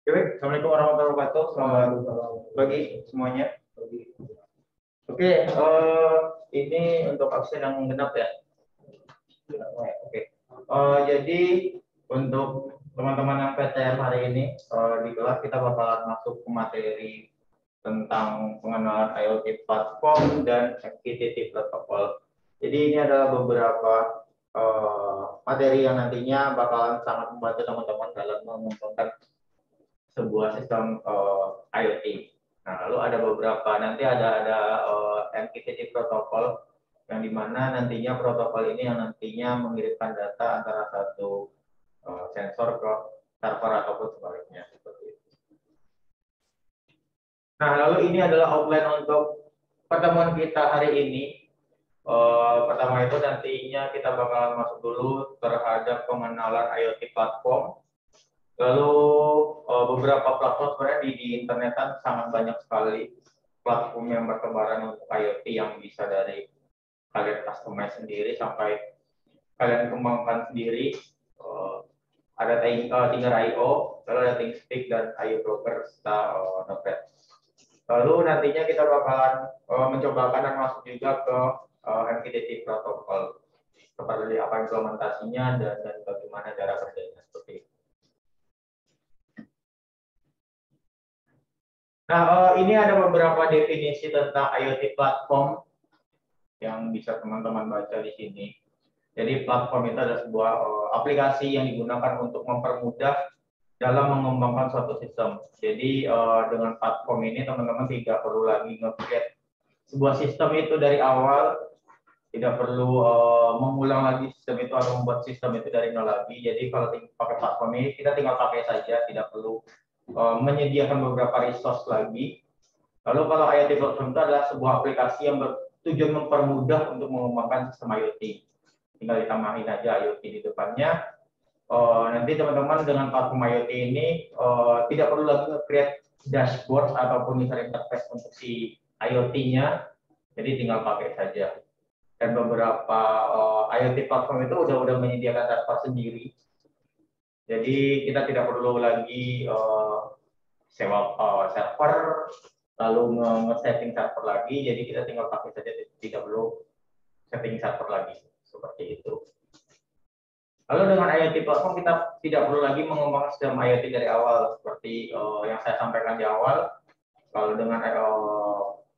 Oke, Assalamualaikum warahmatullahi wabarakatuh. Selamat pagi semuanya. Oke, ini untuk absen yang genap ya. Oke. Jadi untuk teman-teman yang PTM hari ini di kelas kita bakalan masuk ke materi tentang pengenalan IoT platform dan MQTT protokol. Jadi ini adalah beberapa materi yang nantinya bakalan sangat membantu teman-teman dalam mengembangkan sebuah sistem IoT. Nah, lalu ada beberapa nanti ada MQTT protokol yang dimana nantinya protokol ini yang nantinya mengirimkan data antara satu sensor ke server ataupun sebaliknya seperti itu. Nah, lalu ini adalah outline untuk pertemuan kita hari ini. Pertama itu nantinya kita bakalan masuk dulu terhadap pengenalan IoT platform. Lalu beberapa platform sebenarnya di internet kan sangat banyak sekali platform yang bertebaran untuk IoT yang bisa dari kalian customize sendiri sampai kalian kembangkan sendiri. Ada Tinger.io, lalu ada ThinkSpeak dan IO Broker serta Notepad. Lalu nantinya kita bakalan mencobakan dan masuk juga ke MQTT protokol seperti apa implementasinya dan bagaimana cara kerjanya seperti itu. Nah, ini ada beberapa definisi tentang IoT platform yang bisa teman-teman baca di sini. Jadi platform itu adalah sebuah aplikasi yang digunakan untuk mempermudah dalam mengembangkan suatu sistem. Jadi dengan platform ini teman-teman tidak perlu lagi nge-create sebuah sistem itu dari awal, tidak perlu mengulang lagi sistem itu atau membuat sistem itu dari nol lagi. Jadi kalau pakai platform ini kita tinggal pakai saja, tidak perlu menyediakan beberapa resource lagi. Lalu kalau IoT platform itu adalah sebuah aplikasi yang bertujuan mempermudah untuk mengembangkan sistem IoT. Tinggal ditambahin aja IoT di depannya. Nanti teman-teman dengan platform IoT ini tidak perlu lagi nge-create dashboard ataupun user interface untuk si IoT-nya. Jadi tinggal pakai saja. Dan beberapa IoT platform itu udah menyediakan server sendiri. Jadi kita tidak perlu lagi sewa server, lalu nge-setting server lagi. Jadi kita tinggal pakai saja, tidak perlu setting server lagi seperti itu. Lalu dengan IoT platform kita tidak perlu lagi mengembangkan sistem IoT dari awal seperti yang saya sampaikan di awal. Kalau dengan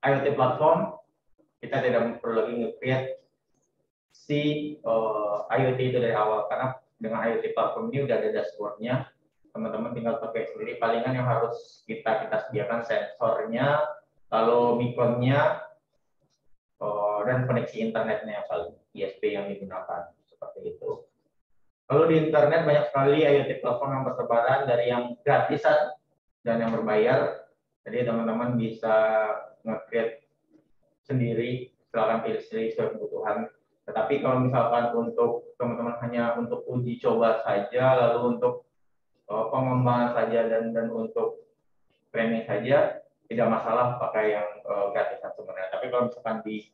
IoT platform kita tidak perlu lagi nge-create si IoT itu dari awal karena dengan IoT platform ini udah ada dashboardnya, teman-teman tinggal pakai sendiri. Palingan yang harus kita sediakan sensornya, lalu beaconnya, dan koneksi internetnya paling ISP yang digunakan seperti itu. Lalu di internet banyak sekali IoT platform yang bertebaran dari yang gratisan dan yang berbayar. Jadi teman-teman bisa nge-create sendiri, silakan pilih sendiri sesuai kebutuhan. Tetapi kalau misalkan untuk teman-teman hanya untuk uji coba saja, lalu untuk pengembangan saja dan untuk training saja, tidak masalah pakai yang gratisan sebenarnya. Tapi kalau misalkan di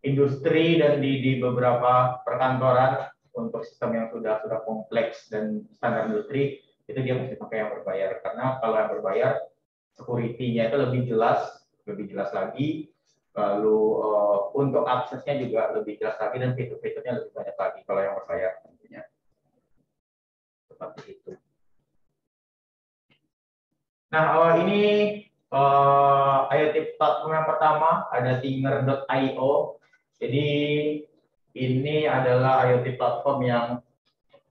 industri dan di beberapa perkantoran untuk sistem yang sudah kompleks dan standar industri, itu dia mesti pakai yang berbayar. Karena kalau yang berbayar, security-nya itu lebih jelas lagi. Lalu untuk aksesnya juga lebih jelas lagi dan fitur-fiturnya lebih banyak lagi kalau yang berbayar tentunya. Seperti itu. Nah, ini IoT platform yang pertama ada Tinger.io. Jadi ini adalah IoT platform yang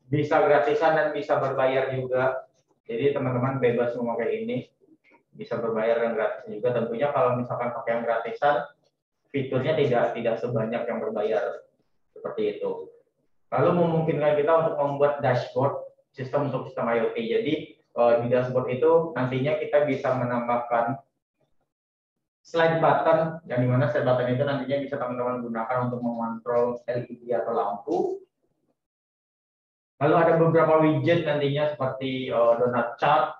bisa gratisan dan bisa berbayar juga. Jadi teman-teman bebas memakai ini, bisa berbayar dan gratis juga. Tentunya kalau misalkan pakai yang gratisan, fiturnya tidak sebanyak yang berbayar seperti itu. Lalu memungkinkan kita untuk membuat dashboard sistem untuk sistem IoT. Jadi di dashboard itu nantinya kita bisa menambahkan slide button, yang dimana slide button itu nantinya bisa teman-teman gunakan untuk mengontrol LED atau lampu. Lalu ada beberapa widget nantinya seperti donut chart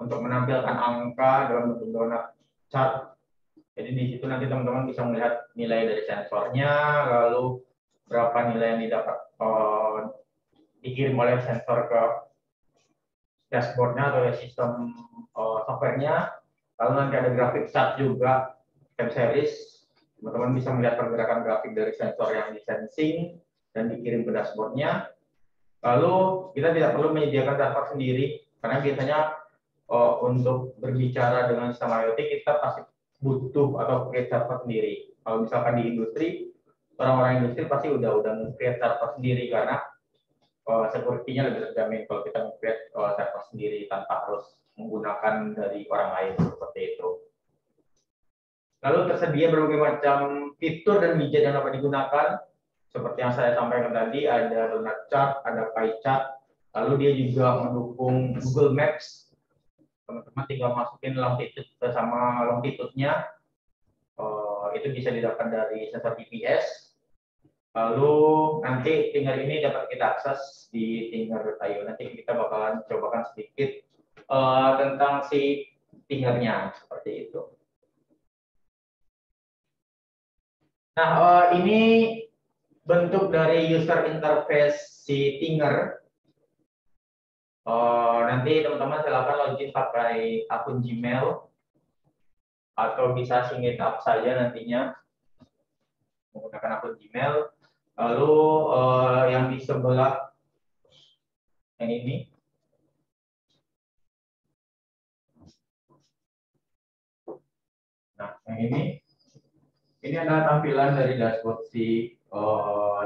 untuk menampilkan angka dalam bentuk donut chart. Jadi di situ nanti teman-teman bisa melihat nilai dari sensornya, lalu berapa nilai yang didapat dikirim oleh sensor ke dashboardnya atau sistem softwarenya. Lalu nanti ada grafik chart juga, time series. Teman-teman bisa melihat pergerakan grafik dari sensor yang disensing dan dikirim ke dashboardnya. Lalu kita tidak perlu menyediakan dashboard sendiri, karena biasanya untuk berbicara dengan sistem IoT kita pasti butuh atau create dashboard sendiri. Kalau misalkan di industri, orang-orang industri pasti udah create dashboard sendiri karena security-nya lebih terjamin kalau kita create dashboard sendiri tanpa harus menggunakan dari orang lain seperti itu. Lalu tersedia berbagai macam fitur dan widget yang dapat digunakan. Seperti yang saya sampaikan tadi, ada donut chart, ada pie chart, lalu dia juga mendukung Google Maps. Teman-teman tinggal masukin longitude sama longitude-nya, itu bisa didapat dari sensor GPS. Lalu nanti Tinger ini dapat kita akses di Tinger.io. Nanti kita bakalan cobakan sedikit tentang si Tingernya seperti itu. Nah, ini bentuk dari user interface si Tinger. Nanti teman-teman silakan login pakai akun Gmail atau bisa sign up saja nantinya menggunakan akun Gmail. Lalu yang di sebelah yang ini, nah yang ini adalah tampilan dari dashboard si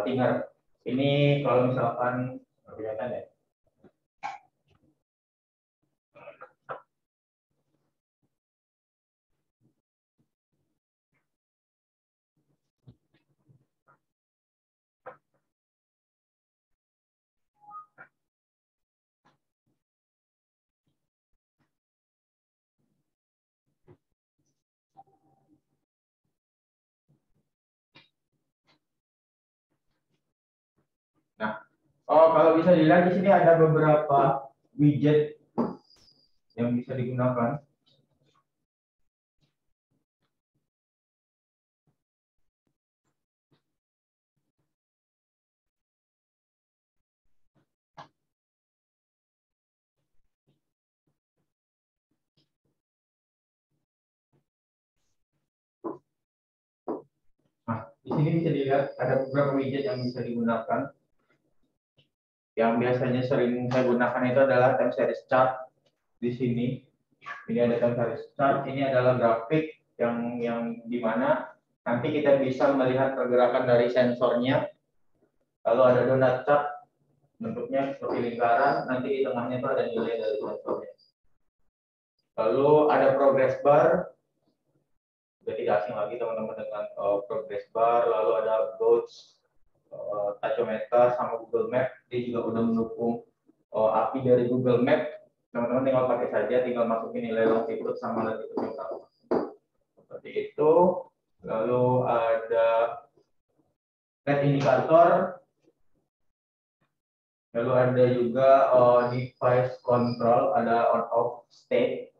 Tinger. Ini kalau misalkan kelihatan ya. Nah, kalau bisa dilihat di sini ada beberapa widget yang bisa digunakan. Nah, di sini bisa dilihat ada beberapa widget yang bisa digunakan. Yang biasanya sering saya gunakan itu adalah time series chart di sini. Ini ada time series chart, ini adalah grafik yang dimana nanti kita bisa melihat pergerakan dari sensornya. Lalu ada donut chart, bentuknya seperti lingkaran, nanti di tengahnya itu ada nilai dari sensornya. Lalu ada progress bar, sudah tidak asing lagi teman-teman dengan progress bar. Lalu ada gauge, tachyometer sama Google Map, dia juga udah mendukung API dari Google Map. Teman-teman tinggal pakai saja, tinggal masukin nilai longitude sama latitude yang berapa. Seperti itu. Lalu ada LED indikator. Lalu ada juga device control, ada on off state.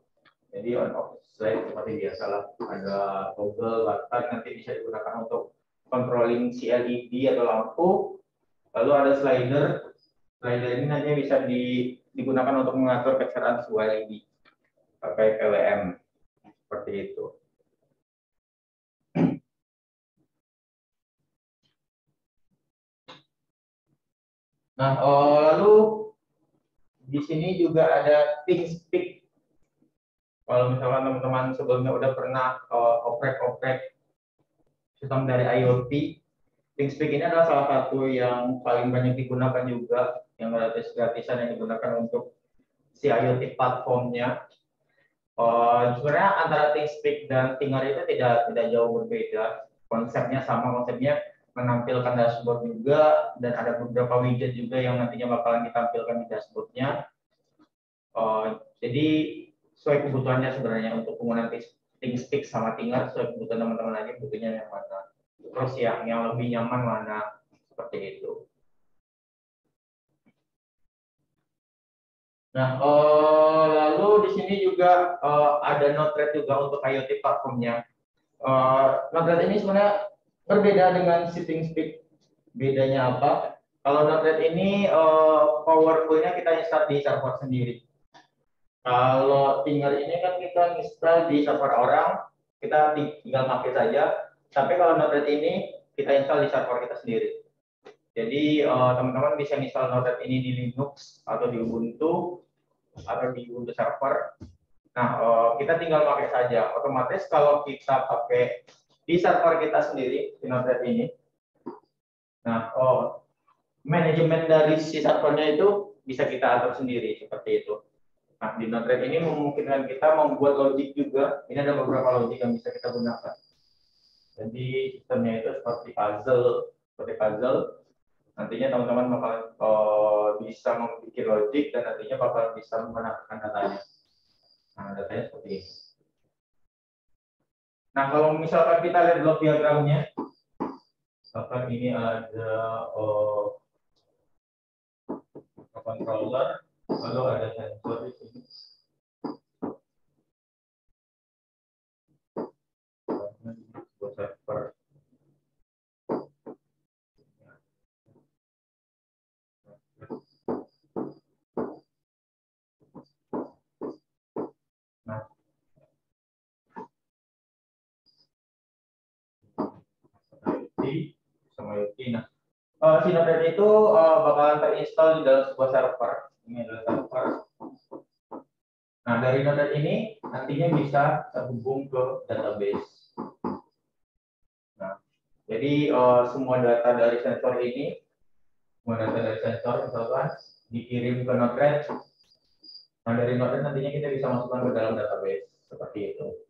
Jadi on off state seperti biasalah, ada toggle button nanti bisa digunakan untuk controlling si LED atau lampu. Lalu ada slider. Slider ini nantinya bisa digunakan untuk mengatur kecerahan sebuah LED pakai PWM seperti itu. Nah, lalu di sini juga ada ThinkSpeak. Kalau misalkan teman-teman sebelumnya udah pernah oprek-oprek sistem dari IoT. ThinkSpeak ini adalah salah satu yang paling banyak digunakan juga, yang gratisan yang digunakan untuk si IoT platformnya. Sebenarnya antara ThinkSpeak dan Thinger itu tidak jauh berbeda. Konsepnya sama, konsepnya menampilkan dashboard juga, dan ada beberapa widget juga yang nantinya bakalan ditampilkan di dashboardnya. Jadi sesuai kebutuhannya sebenarnya untuk penggunaan ThinkSpeak sama Thinger, sesuai kebutuhan teman-teman aja butuhnya yang mana. Terus yang lebih nyaman mana, seperti itu. Nah, lalu di sini juga ada Node-RED juga untuk IoT platformnya. Node-RED ini sebenarnya berbeda dengan si ThinkSpeak. Bedanya apa? Kalau Node-RED ini powerful-nya kita install di server sendiri. Kalau Thinger ini kan kita install di server orang, kita tinggal pakai saja. Tapi kalau Node-RED ini kita install di server kita sendiri. Jadi teman-teman bisa install Node-RED ini di Linux atau di Ubuntu atau di Ubuntu server. Nah, kita tinggal pakai saja. Otomatis kalau kita pakai di server kita sendiri di Node-RED ini, nah manajemen dari si servernya itu bisa kita atur sendiri seperti itu. Nah, di Node-RED ini memungkinkan kita membuat logik juga. Ini ada beberapa logik yang bisa kita gunakan. Jadi sistemnya itu seperti puzzle. Nantinya teman-teman bakal bisa membuat logik dan nantinya bakal bisa menambahkan datanya. Nah, datanya seperti ini. Nah, kalau misalkan kita lihat blok diagramnya, misalkan ini ada controller, lalu ada sensor di sini. Server. Nah, sama IoT. Nah, si Node-RED itu bakalan terinstall di dalam sebuah server. Ini adalah server. Nah, dari Node-RED ini nantinya bisa terhubung ke database. Nah, jadi semua data dari sensor ini, misalkan dikirim ke Node-RED. Nah, dari Node-RED nantinya kita bisa masukkan ke dalam database seperti itu.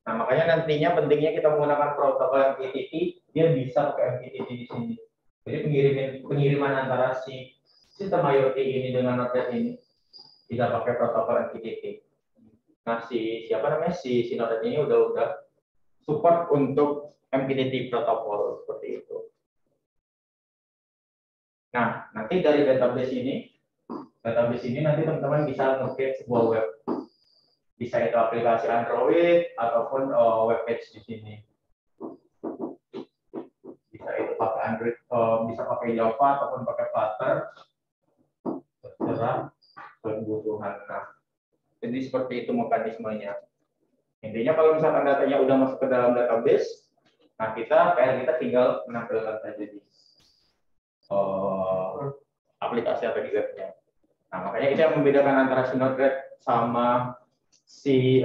Nah, makanya nantinya pentingnya kita menggunakan protokol MQTT, dia bisa pakai MQTT di sini. Jadi pengiriman antara si sistem IoT ini dengan Node-RED ini tidak pakai protokol MQTT. Nah, si Node-RED ini udah support untuk MQTT protokol seperti itu. Nah, nanti dari database ini nanti teman-teman bisa nge-create sebuah web. Bisa itu aplikasi Android ataupun web page di sini. Bisa itu pakai Android, bisa pakai Java ataupun pakai Flutter, terserah kebutuhan. Nah, jadi seperti itu mekanismenya. Intinya kalau misalkan datanya udah masuk ke dalam database, nah kita tinggal menampilkan saja di aplikasi atau di webnya. Nah, makanya itu yang membedakan antara si Node-RED sama si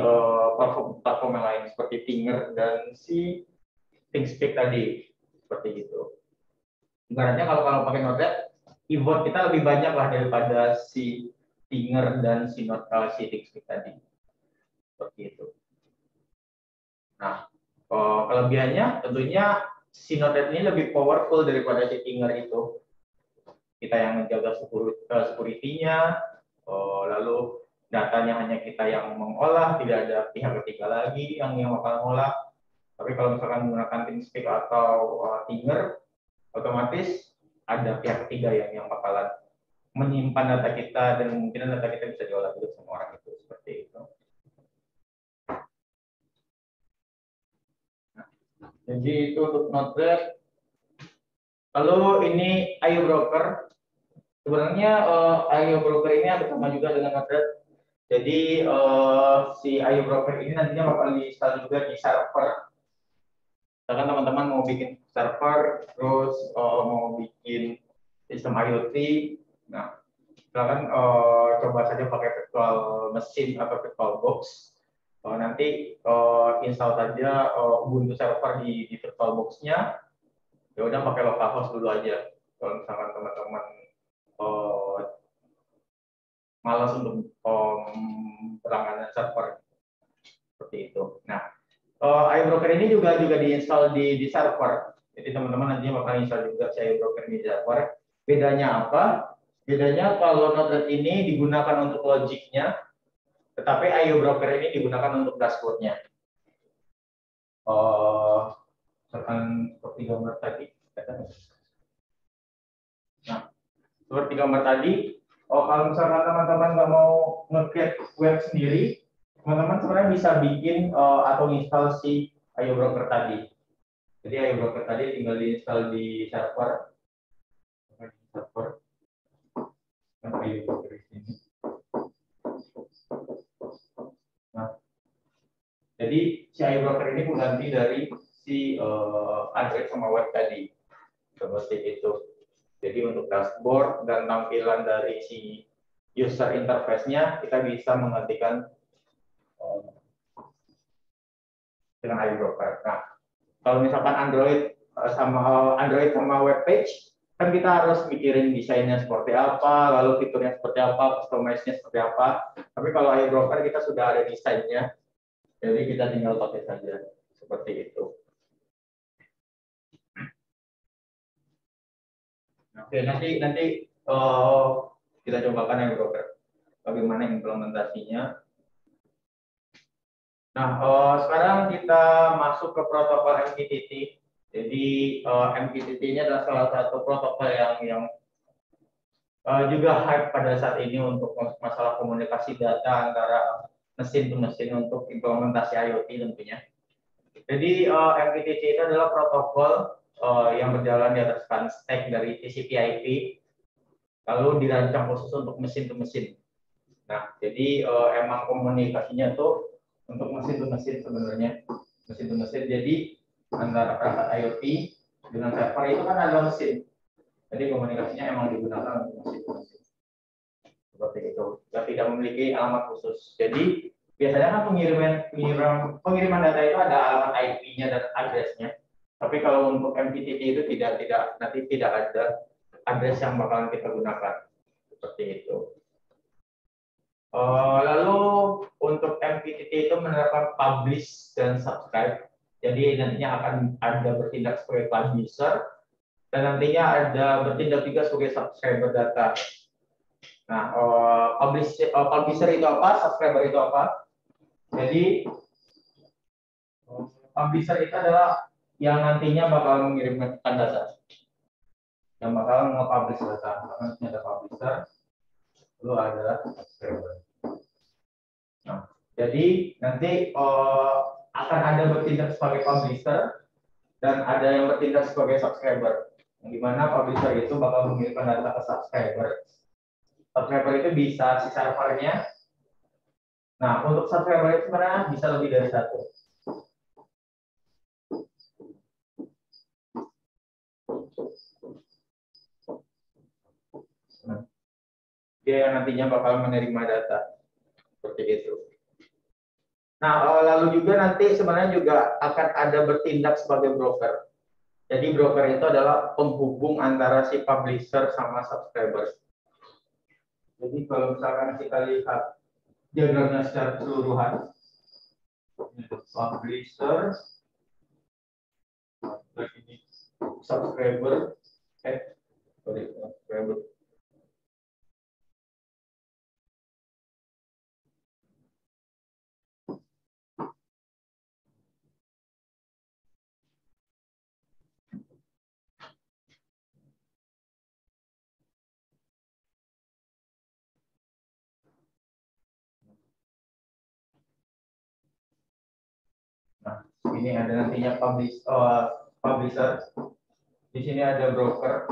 platform yang lain seperti Thinger dan si ThinkSpeak tadi, seperti itu. Ibaratnya kalau pakai Node-RED, keyboard kita lebih banyak lah daripada si Thinger dan si ThinkSpeak tadi, seperti itu. Nah, kelebihannya tentunya si Node-RED ini lebih powerful daripada si Thinger itu. Kita yang menjaga security-nya, lalu datanya hanya kita yang mengolah, tidak ada pihak ketiga lagi yang bakal mengolah. Tapi kalau misalkan menggunakan ThinkSpeak atau Thinger, otomatis ada pihak ketiga yang bakalan menyimpan data kita dan kemungkinan data kita bisa diolah juga sama orang itu, seperti itu. Nah, jadi itu untuk Node-RED. Lalu ini IO Broker. Sebenarnya IO Broker ini ada sama juga dengan Node-RED. Jadi si IO Broker ini nantinya bakal di-install juga di server. Misalkan teman-teman mau bikin server, terus mau bikin sistem IoT, nah misalkan coba saja pakai virtual machine atau virtual box. nanti install saja Ubuntu server di VirtualBox-nya. Ya udah pakai localhost dulu aja. Kalau misalkan teman-teman malas untuk berlangganan server seperti itu. Nah, iBroker ini juga diinstal di server. Jadi teman-teman nanti bakal install juga si iBroker di server. Bedanya apa? Bedanya kalau Node-RED ini digunakan untuk logiknya, tetapi iBroker ini digunakan untuk dashboardnya. Seperti gambar tadi. Nah, seperti gambar tadi, kalau misalkan teman-teman nggak mau nge-create web sendiri, teman-teman sebenarnya bisa bikin atau install si iBroker tadi. Jadi iBroker tadi tinggal diinstal di server. Nah, jadi si iBroker ini mengganti dari si Android sama web tadi. Seperti itu. Jadi untuk dashboard dan tampilan dari si user interface-nya kita bisa menggantikan dengan iBroker. Nah, kalau misalkan Android sama web page, kan kita harus mikirin desainnya seperti apa, lalu fiturnya seperti apa, customize-nya seperti apa. Tapi kalau iBroker kita sudah ada desainnya, jadi kita tinggal pakai saja seperti itu. Oke, nanti kita cobakan iBroker. Bagaimana implementasinya? Nah, sekarang kita masuk ke protokol MQTT. Jadi MQTT ini adalah salah satu protokol yang juga hype pada saat ini untuk masalah komunikasi data antara mesin ke mesin untuk implementasi IoT tentunya. Jadi MQTT itu adalah protokol yang berjalan di atas stack dari TCP/IP, lalu dirancang khusus untuk mesin ke mesin. Nah, jadi emang komunikasinya tuh untuk mesin ke mesin sebenarnya, mesin ke mesin. Jadi antara perangkat IoT dengan server itu kan ada mesin. Jadi komunikasinya emang digunakan untuk mesin ke mesin. Seperti itu. Ya, tidak memiliki alamat khusus. Jadi biasanya kan pengiriman data itu ada alamat IP-nya dan address-nya. Tapi kalau untuk MQTT itu nanti tidak ada address yang bakalan kita gunakan. Seperti itu. Lalu untuk MQTT itu menerapkan publish dan subscribe. Jadi nantinya akan ada bertindak sebagai publisher dan nantinya ada bertindak juga sebagai subscriber data. Nah, publisher itu apa? Subscriber itu apa? Jadi publisher itu adalah yang nantinya bakal mengirimkan data, yang bakal nge-publish data. Nanti ada publisher, lalu ada subscriber. Nah, jadi nanti akan ada bertindak sebagai publisher dan ada yang bertindak sebagai subscriber. Yang dimana publisher itu bakal mengirimkan data ke subscriber. Subscriber itu bisa si servernya. Nah, untuk subscriber itu sebenarnya bisa lebih dari satu. Nah, dia yang nantinya bakal menerima data. Seperti itu. Nah, lalu juga nanti sebenarnya juga akan ada bertindak sebagai broker. Jadi broker itu adalah penghubung antara si publisher sama subscriber. Jadi kalau misalkan kita lihat diagramnya secara keseluruhan, publisher, ini subscriber, subscriber. Nah, ini ada nantinya publisher. Di sini ada broker.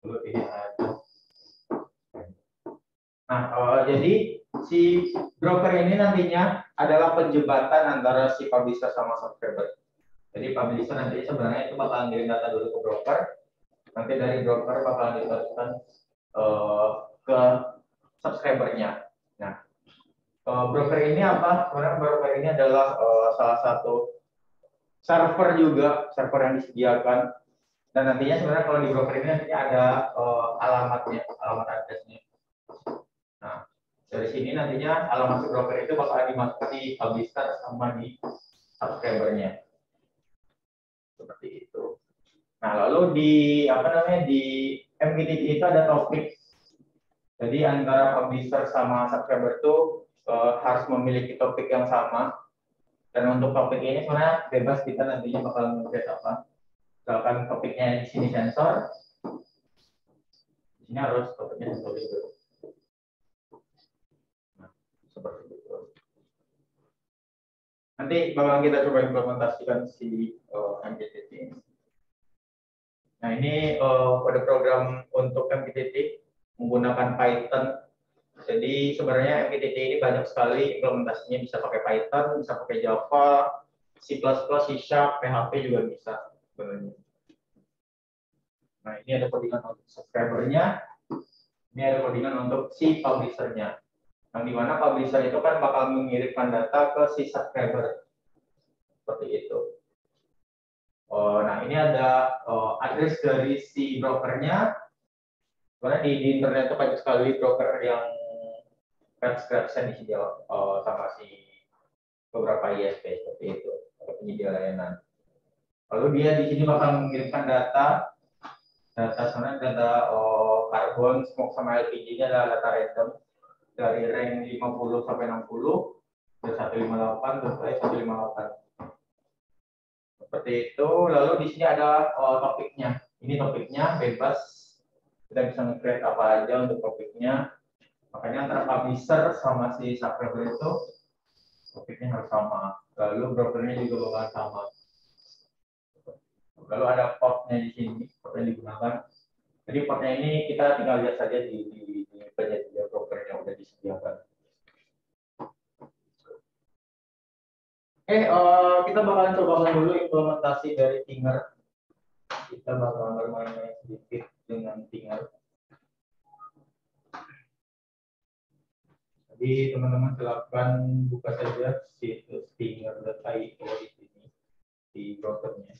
Lalu ini ada. Nah, jadi si broker ini nantinya adalah penjembatan antara si publisher sama subscriber. Jadi publisher nanti sebenarnya itu bakalan ngirim data dulu ke broker. Nanti dari broker bakalan diteruskan ke subscribernya. Nah, broker ini apa? Sebenarnya broker ini adalah salah satu server juga, server yang disediakan. Dan nantinya sebenarnya kalau di broker ini nantinya ada alamatnya, alamat addressnya. Nah, dari sini nantinya alamat si broker itu bakal dimasukkan di publisher sama di subscribernya. Seperti itu. Nah, lalu di apa namanya di MQTT itu ada topik. Jadi antara publisher sama subscriber itu harus memiliki topik yang sama. Dan untuk topik ini sebenarnya bebas, kita nantinya bakal nge-create apa. Misalkan topiknya di sini sensor, di sini harus topiknya sensor itu. Nah, seperti itu. Nanti bakal kita coba implementasikan si MQTT ini. Nah, ini kode program untuk MQTT menggunakan Python. Jadi sebenarnya MQTT ini banyak sekali implementasinya, bisa pakai Python, bisa pakai Java, C++, C Sharp, PHP juga bisa sebenarnya. Nah, ini ada codingan untuk subscribernya, ini ada codingan untuk si publishernya. Yang dimana publisher itu kan bakal mengirimkan data ke si subscriber, seperti itu. Nah, ini ada address dari si brokernya. Karena di internet itu banyak sekali broker yang gratisan di sini sama si beberapa ISP seperti itu, atau penyedia layanan. Lalu dia di sini bakal mengirimkan data sebenarnya data karbon, smoke sama LPG-nya adalah data random dari rank 50 sampai 60 dan 158 sampai 158. Seperti itu. Lalu di sini ada topiknya. Ini topiknya bebas. Kita bisa nge-create apa aja untuk topiknya. Makanya antara publisher sama si subscriber itu topiknya harus sama. Lalu brokernya juga bakal sama. Lalu ada portnya di sini, port yang digunakan. Jadi portnya ini kita tinggal lihat saja di penyedia broker yang sudah disediakan. Oke, kita bakalan coba dulu implementasi dari Tinger. Kita bakalan bermain-main sedikit dengan Tinger. Jadi teman-teman silakan buka saja situs tinger.io di sini di browsernya.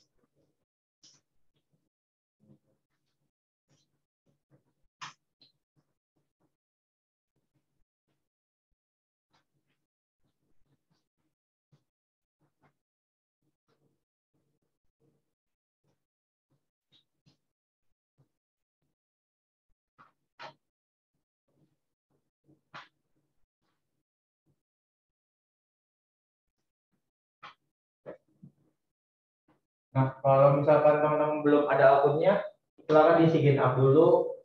Nah, kalau misalkan teman-teman belum ada akunnya, silakan di sign up dulu.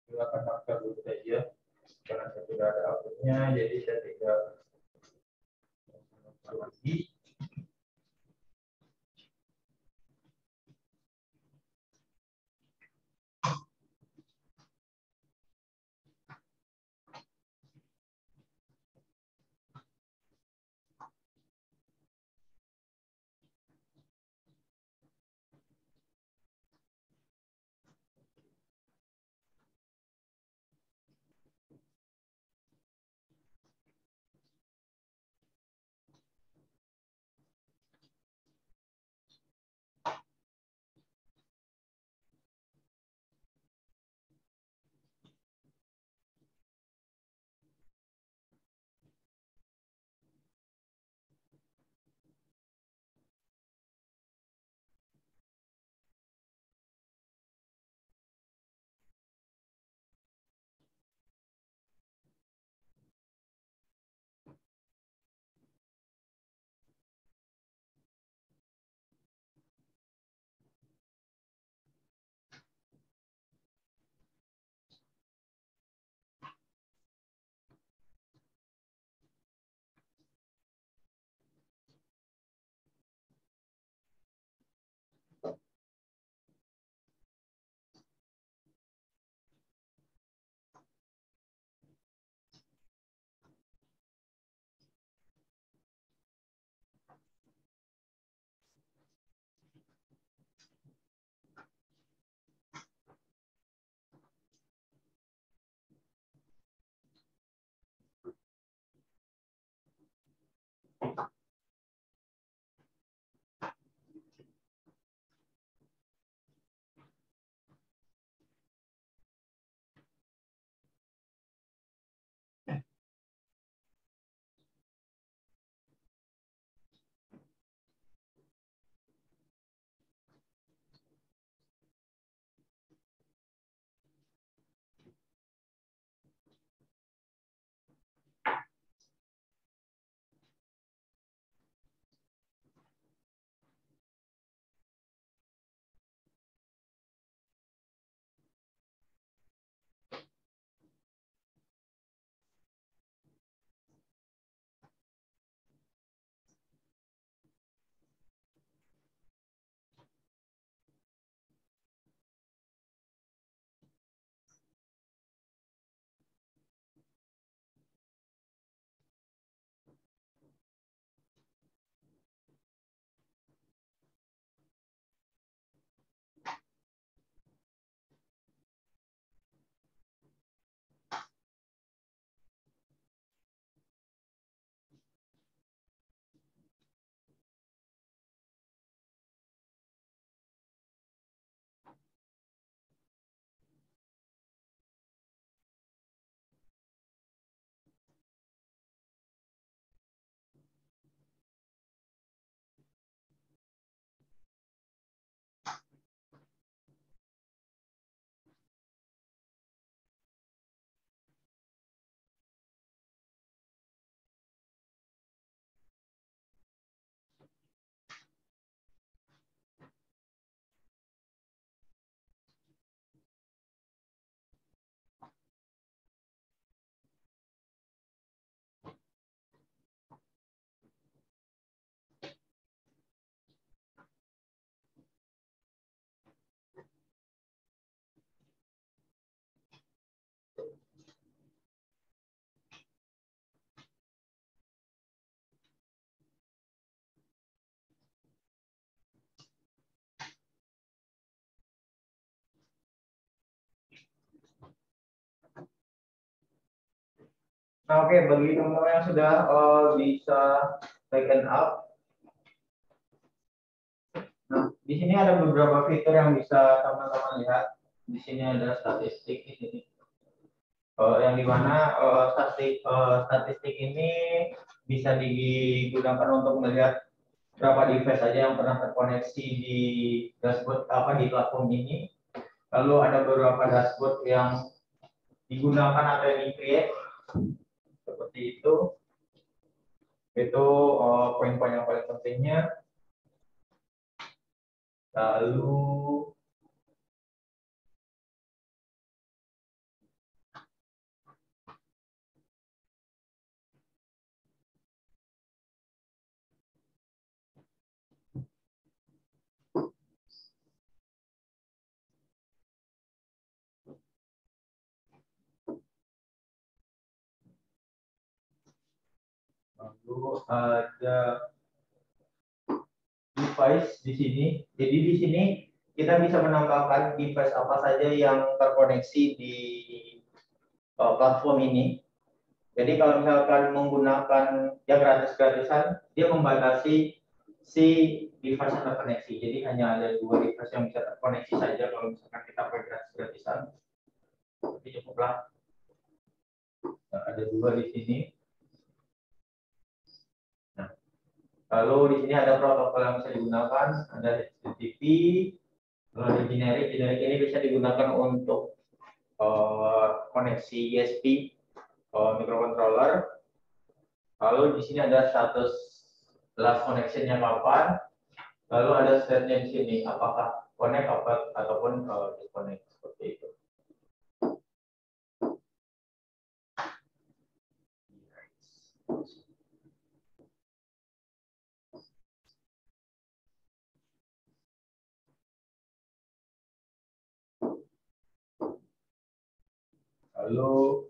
Silakan daftar dulu saja. Karena saya sudah ada akunnya, jadi saya tidak lagi. Nah, oke, bagi teman-teman yang sudah bisa back up. Nah, di sini ada beberapa fitur yang bisa teman-teman lihat. Di sini ada statistik di sini. Yang dimana statistik ini bisa digunakan untuk melihat berapa device saja yang pernah terkoneksi di dashboard di platform ini. Lalu ada beberapa dashboard yang digunakan atau yang di-create seperti itu. Itu poin-poin yang paling pentingnya. Lalu ada device di sini. Jadi di sini kita bisa menambahkan device apa saja yang terkoneksi di platform ini. Jadi kalau misalkan menggunakan yang gratis-gratisan, dia membatasi si device yang terkoneksi. Jadi hanya ada 2 device yang bisa terkoneksi saja kalau misalkan kita pakai gratis-gratisan. Tapi cukuplah. Nah, ada 2 di sini. Nah, lalu di sini ada protokol yang bisa digunakan, ada HTTP, lalu ada generic. Generic ini bisa digunakan untuk koneksi USB microcontroller. Lalu di sini ada status last connection-nya kapan. Lalu ada state-nya di sini, apakah connect ataupun disconnect seperti itu. Lalu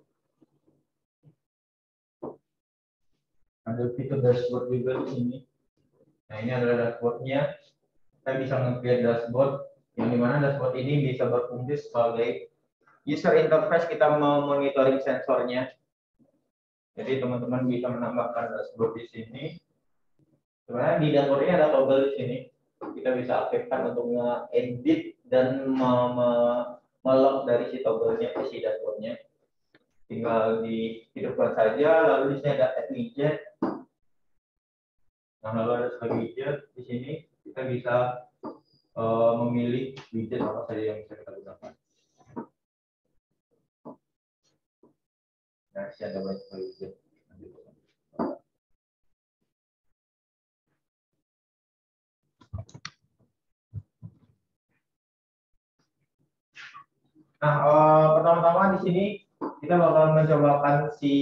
ada fitur dashboard juga di sini. Nah, ini adalah dashboard-nya. Kita bisa nge-create dashboard, yang dimana dashboard ini bisa berfungsi sebagai user interface kita memonitoring sensornya. Jadi teman-teman bisa menambahkan dashboard di sini. Sebenarnya di dashboard ini ada toggle di sini. Kita bisa aktifkan untuk nge-edit dan melog dari si toggle-nya ke si dashboard-nya. Tinggal dihidupkan saja. Lalu di sini ada add widget. Nah, lalu ada sebagai widget di sini kita bisa memilih widget apa saja yang bisa kita gunakan. Nah, di sini ada banyak widget. Nah, pertama-tama di sini kita bakal mencobakan si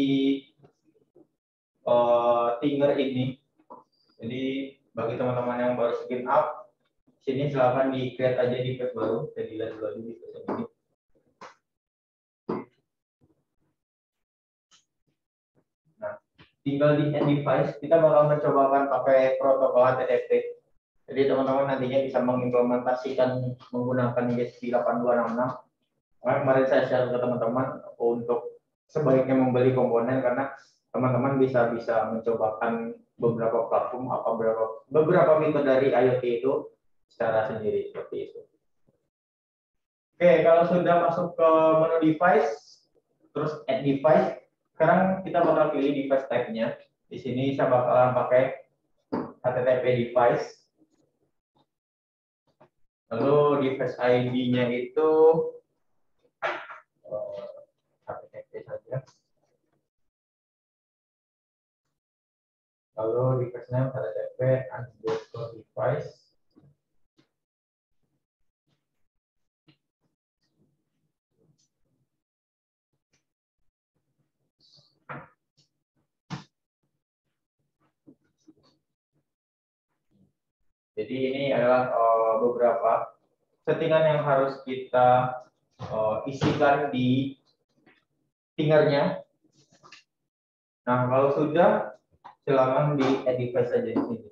Tinger ini. Jadi bagi teman-teman yang baru sign up, sini silakan di create aja device baru. Jadi lihat dulu di device ini. Nah, tinggal di add device, kita bakal mencobakan pakai protokol HTTP. Jadi teman-teman nantinya bisa mengimplementasikan menggunakan ESP 8266. Kemarin saya share ke teman-teman untuk sebaiknya membeli komponen karena teman-teman bisa mencobakan beberapa platform atau beberapa fitur dari IoT itu secara sendiri seperti itu. Oke, kalau sudah masuk ke menu device, terus add device, sekarang kita bakal pilih device type-nya. Di sini saya bakalan pakai HTTP device. Lalu device ID-nya itu HTTP saja. Lalu device-nya HTTP underscore device. Jadi ini adalah beberapa settingan yang harus kita isikan di Tingernya. Nah, kalau sudah, silakan di add device saja di sini.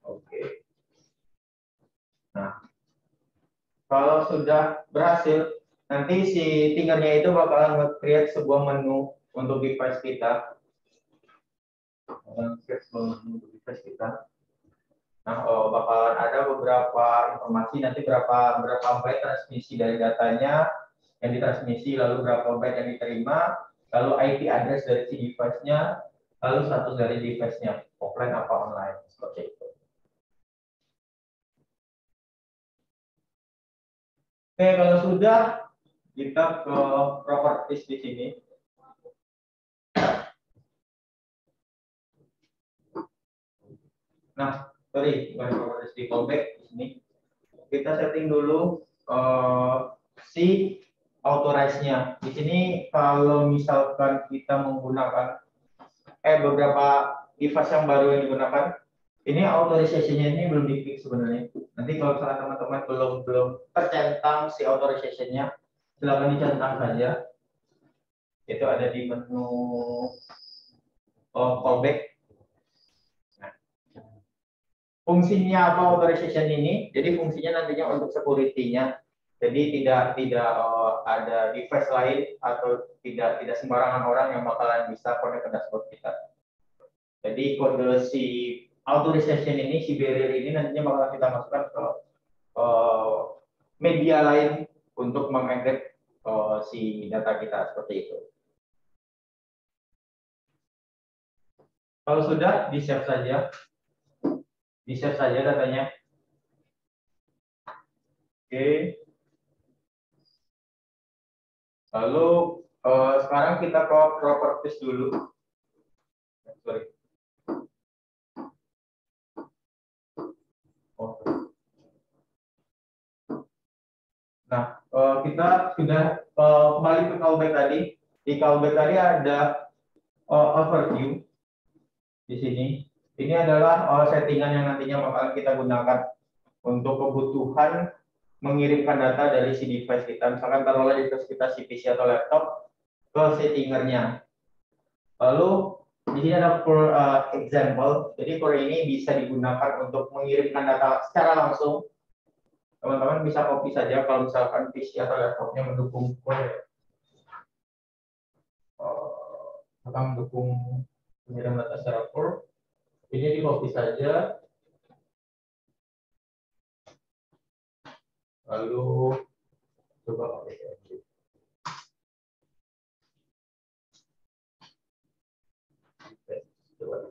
Oke. Nah, kalau sudah berhasil, Nanti si tinkernya itu bakalan nge-create sebuah menu untuk device kita. Create sebuah menu untuk device kita. Nah, bakalan ada beberapa informasi nanti berapa byte transmisi dari datanya yang ditransmisi, lalu berapa byte yang diterima, lalu IP address dari si device-nya, lalu status dari device-nya, offline apa online, seperti itu. Oke, kalau sudah, kita ke properties di sini. Nah, sorry, bukan properties di callback di sini. Kita setting dulu si authorize-nya. Di sini kalau misalkan kita menggunakan beberapa device yang baru yang digunakan, ini authorization-nya ini belum di-fix sebenarnya. Nanti kalau misalkan teman-teman belum tercentang si authorization-nya, silakan dicentang saja. Itu ada di menu callback. Nah, fungsinya apa authorization ini? Jadi fungsinya nantinya untuk security-nya. Jadi tidak ada device lain atau tidak sembarangan orang yang bakalan bisa connect ke dashboard kita. Jadi kode si authorization ini, si barrier ini nantinya bakal kita masukkan ke media lain untuk mengencrypt si data kita seperti itu. Kalau sudah, di-save saja. Di-save saja datanya. Oke. Lalu sekarang kita ke properties dulu. Sorry. Nah, kita sudah kembali ke callback tadi. Di callback tadi ada overview di sini. Ini adalah settingan yang nantinya bakal kita gunakan untuk kebutuhan mengirimkan data dari si device kita. Misalkan taruhlah device kita si PC atau laptop ke settingernya. Lalu di sini ada for example. Jadi for ini bisa digunakan untuk mengirimkan data secara langsung. Teman-teman bisa copy saja kalau misalkan PC atau laptopnya mendukung mendukung pengirim data secara core. Ini di copy saja. Lalu coba pakai ini. Coba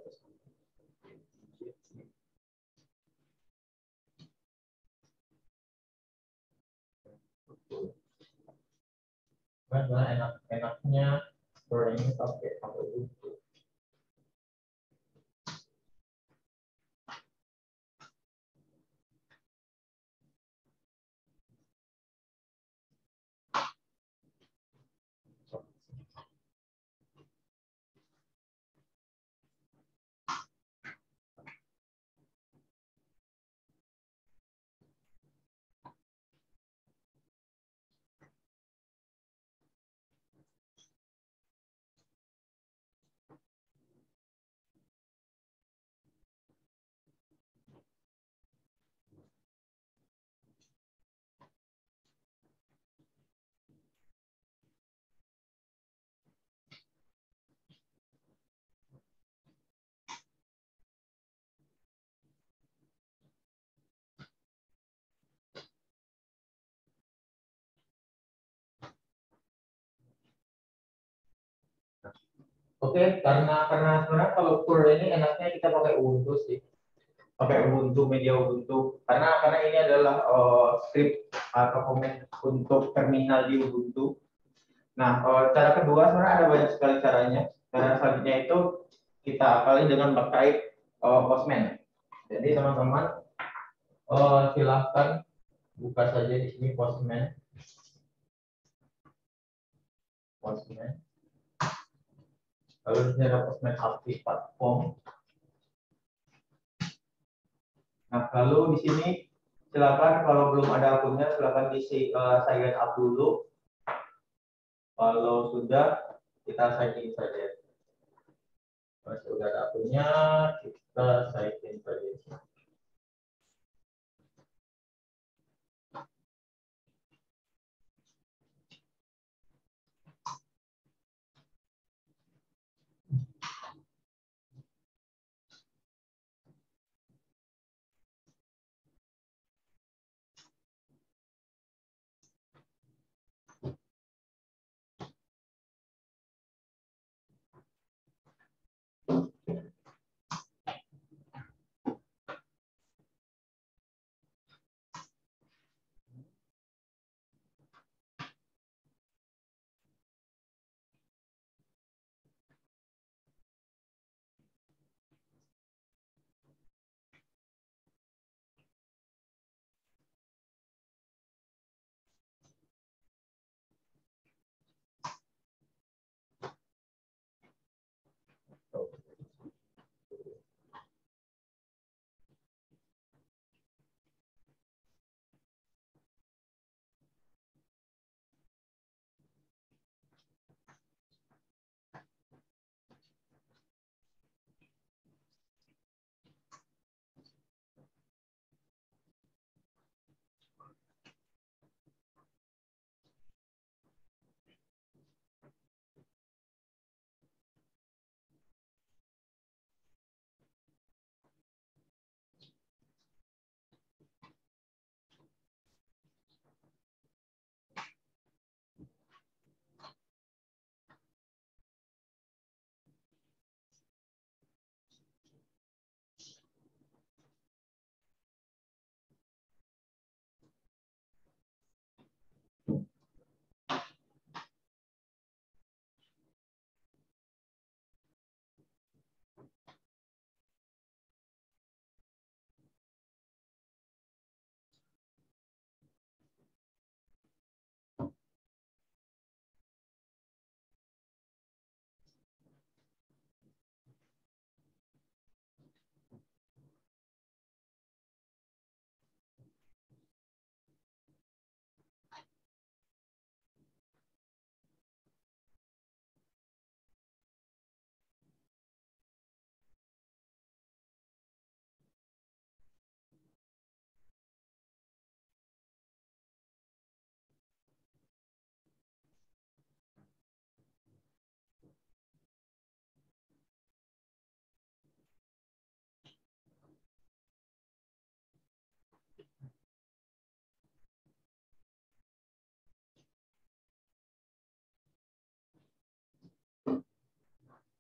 mana enaknya store ini pakai Ubuntu. Oke, karena sebenarnya kalau tool ini enaknya kita pakai Ubuntu sih, pakai Ubuntu, media Ubuntu, karena ini adalah script atau komen untuk terminal di Ubuntu. Nah, cara kedua sebenarnya ada banyak sekali caranya. Cara selanjutnya itu kita akali dengan pakai Postman. Jadi teman-teman silahkan buka saja di sini Postman. Lalu di sini ada Postman aktif platform. Nah, lalu di sini silakan kalau belum ada akunnya silakan diisi sign up dulu. Kalau sudah kita sign in saja. Kalau sudah ada akunnya kita sign in saja.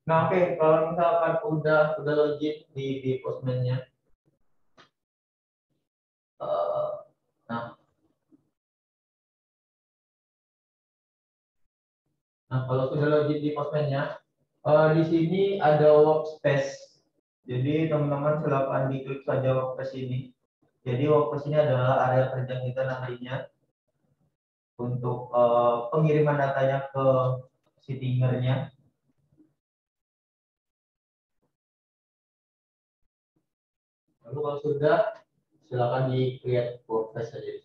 Nah, oke, kalau misalkan udah login di Postman-nya, eh, nah, kalau sudah login di Postman-nya, di sini ada workspace. Jadi teman-teman silakan diklik saja workspace ini. Jadi workspace ini adalah area kerja kita nantinya untuk pengiriman datanya ke si Tinkernya. Lalu kalau sudah, silakan di create workspace saja.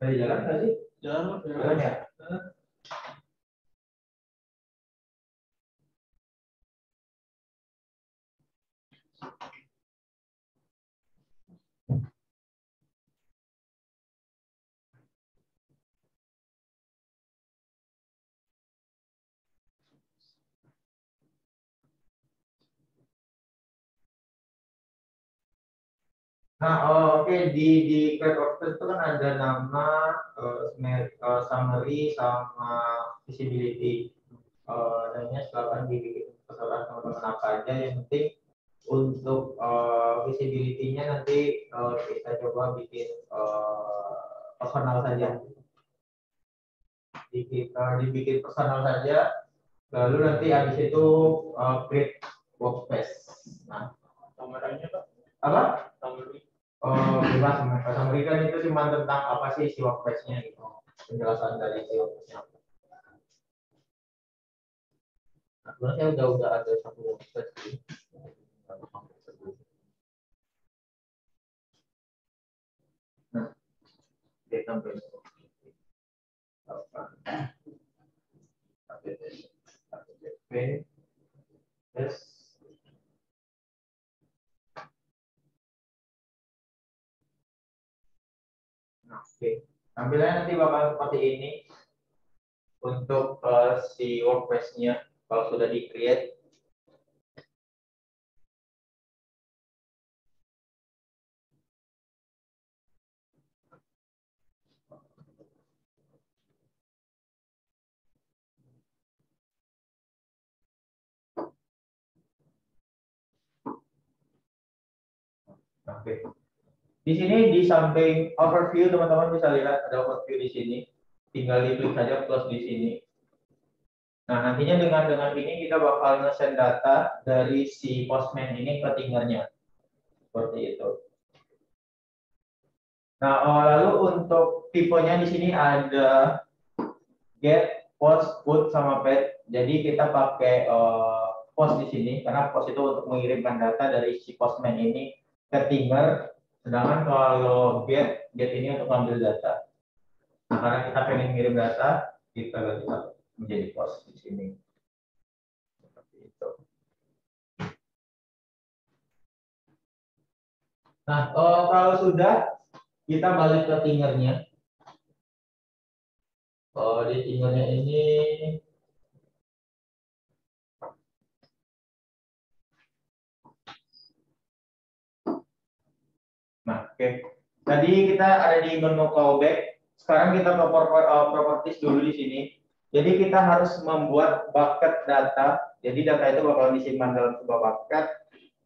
Dari jalan nggak sih? Jalan ya? Nah, oke, di Cloud Workspace itu kan ada nama, summary, sama visibility. Dan silakan dibikin kesalahan teman-teman apa aja. Yang penting untuk visibility-nya nanti kita coba bikin personal saja. Dibikin personal saja. Lalu nanti habis itu create workspace. Nah, summary-nya apa? Bebas, summary kan itu cuma tentang apa sih si workspace-nya gitu. Penjelasan dari si workspace-nya. Nah, sebenarnya udah ada satu workspace sih. Nah, kita tampil. HTTP, yes. Nah, oke. Tampilannya nanti bakal seperti ini untuk si workspace-nya kalau sudah di-create. Oke. Di sini di samping overview teman-teman bisa lihat ada overview di sini. Tinggal diklik saja plus di sini. Nah, nantinya dengan ini kita bakal nge-send data dari si Postman ini ke Tinkernya. Seperti itu. Nah, lalu untuk tipenya di sini ada get, post, put, sama pet. Jadi kita pakai post di sini karena post itu untuk mengirimkan data dari si Postman ini ke Tinker. Sedangkan kalau get ini untuk mengambil data. Nah, karena kita pengen ngirim data, kita ganti menjadi post di sini. Seperti itu. Nah, kalau sudah, kita balik ke Tinkernya. Di Tinkernya ini, nah, oke. Tadi kita ada di menu callback. Sekarang kita ke properties dulu di sini. Jadi kita harus membuat bucket data. Jadi data itu bakal disimpan dalam sebuah bucket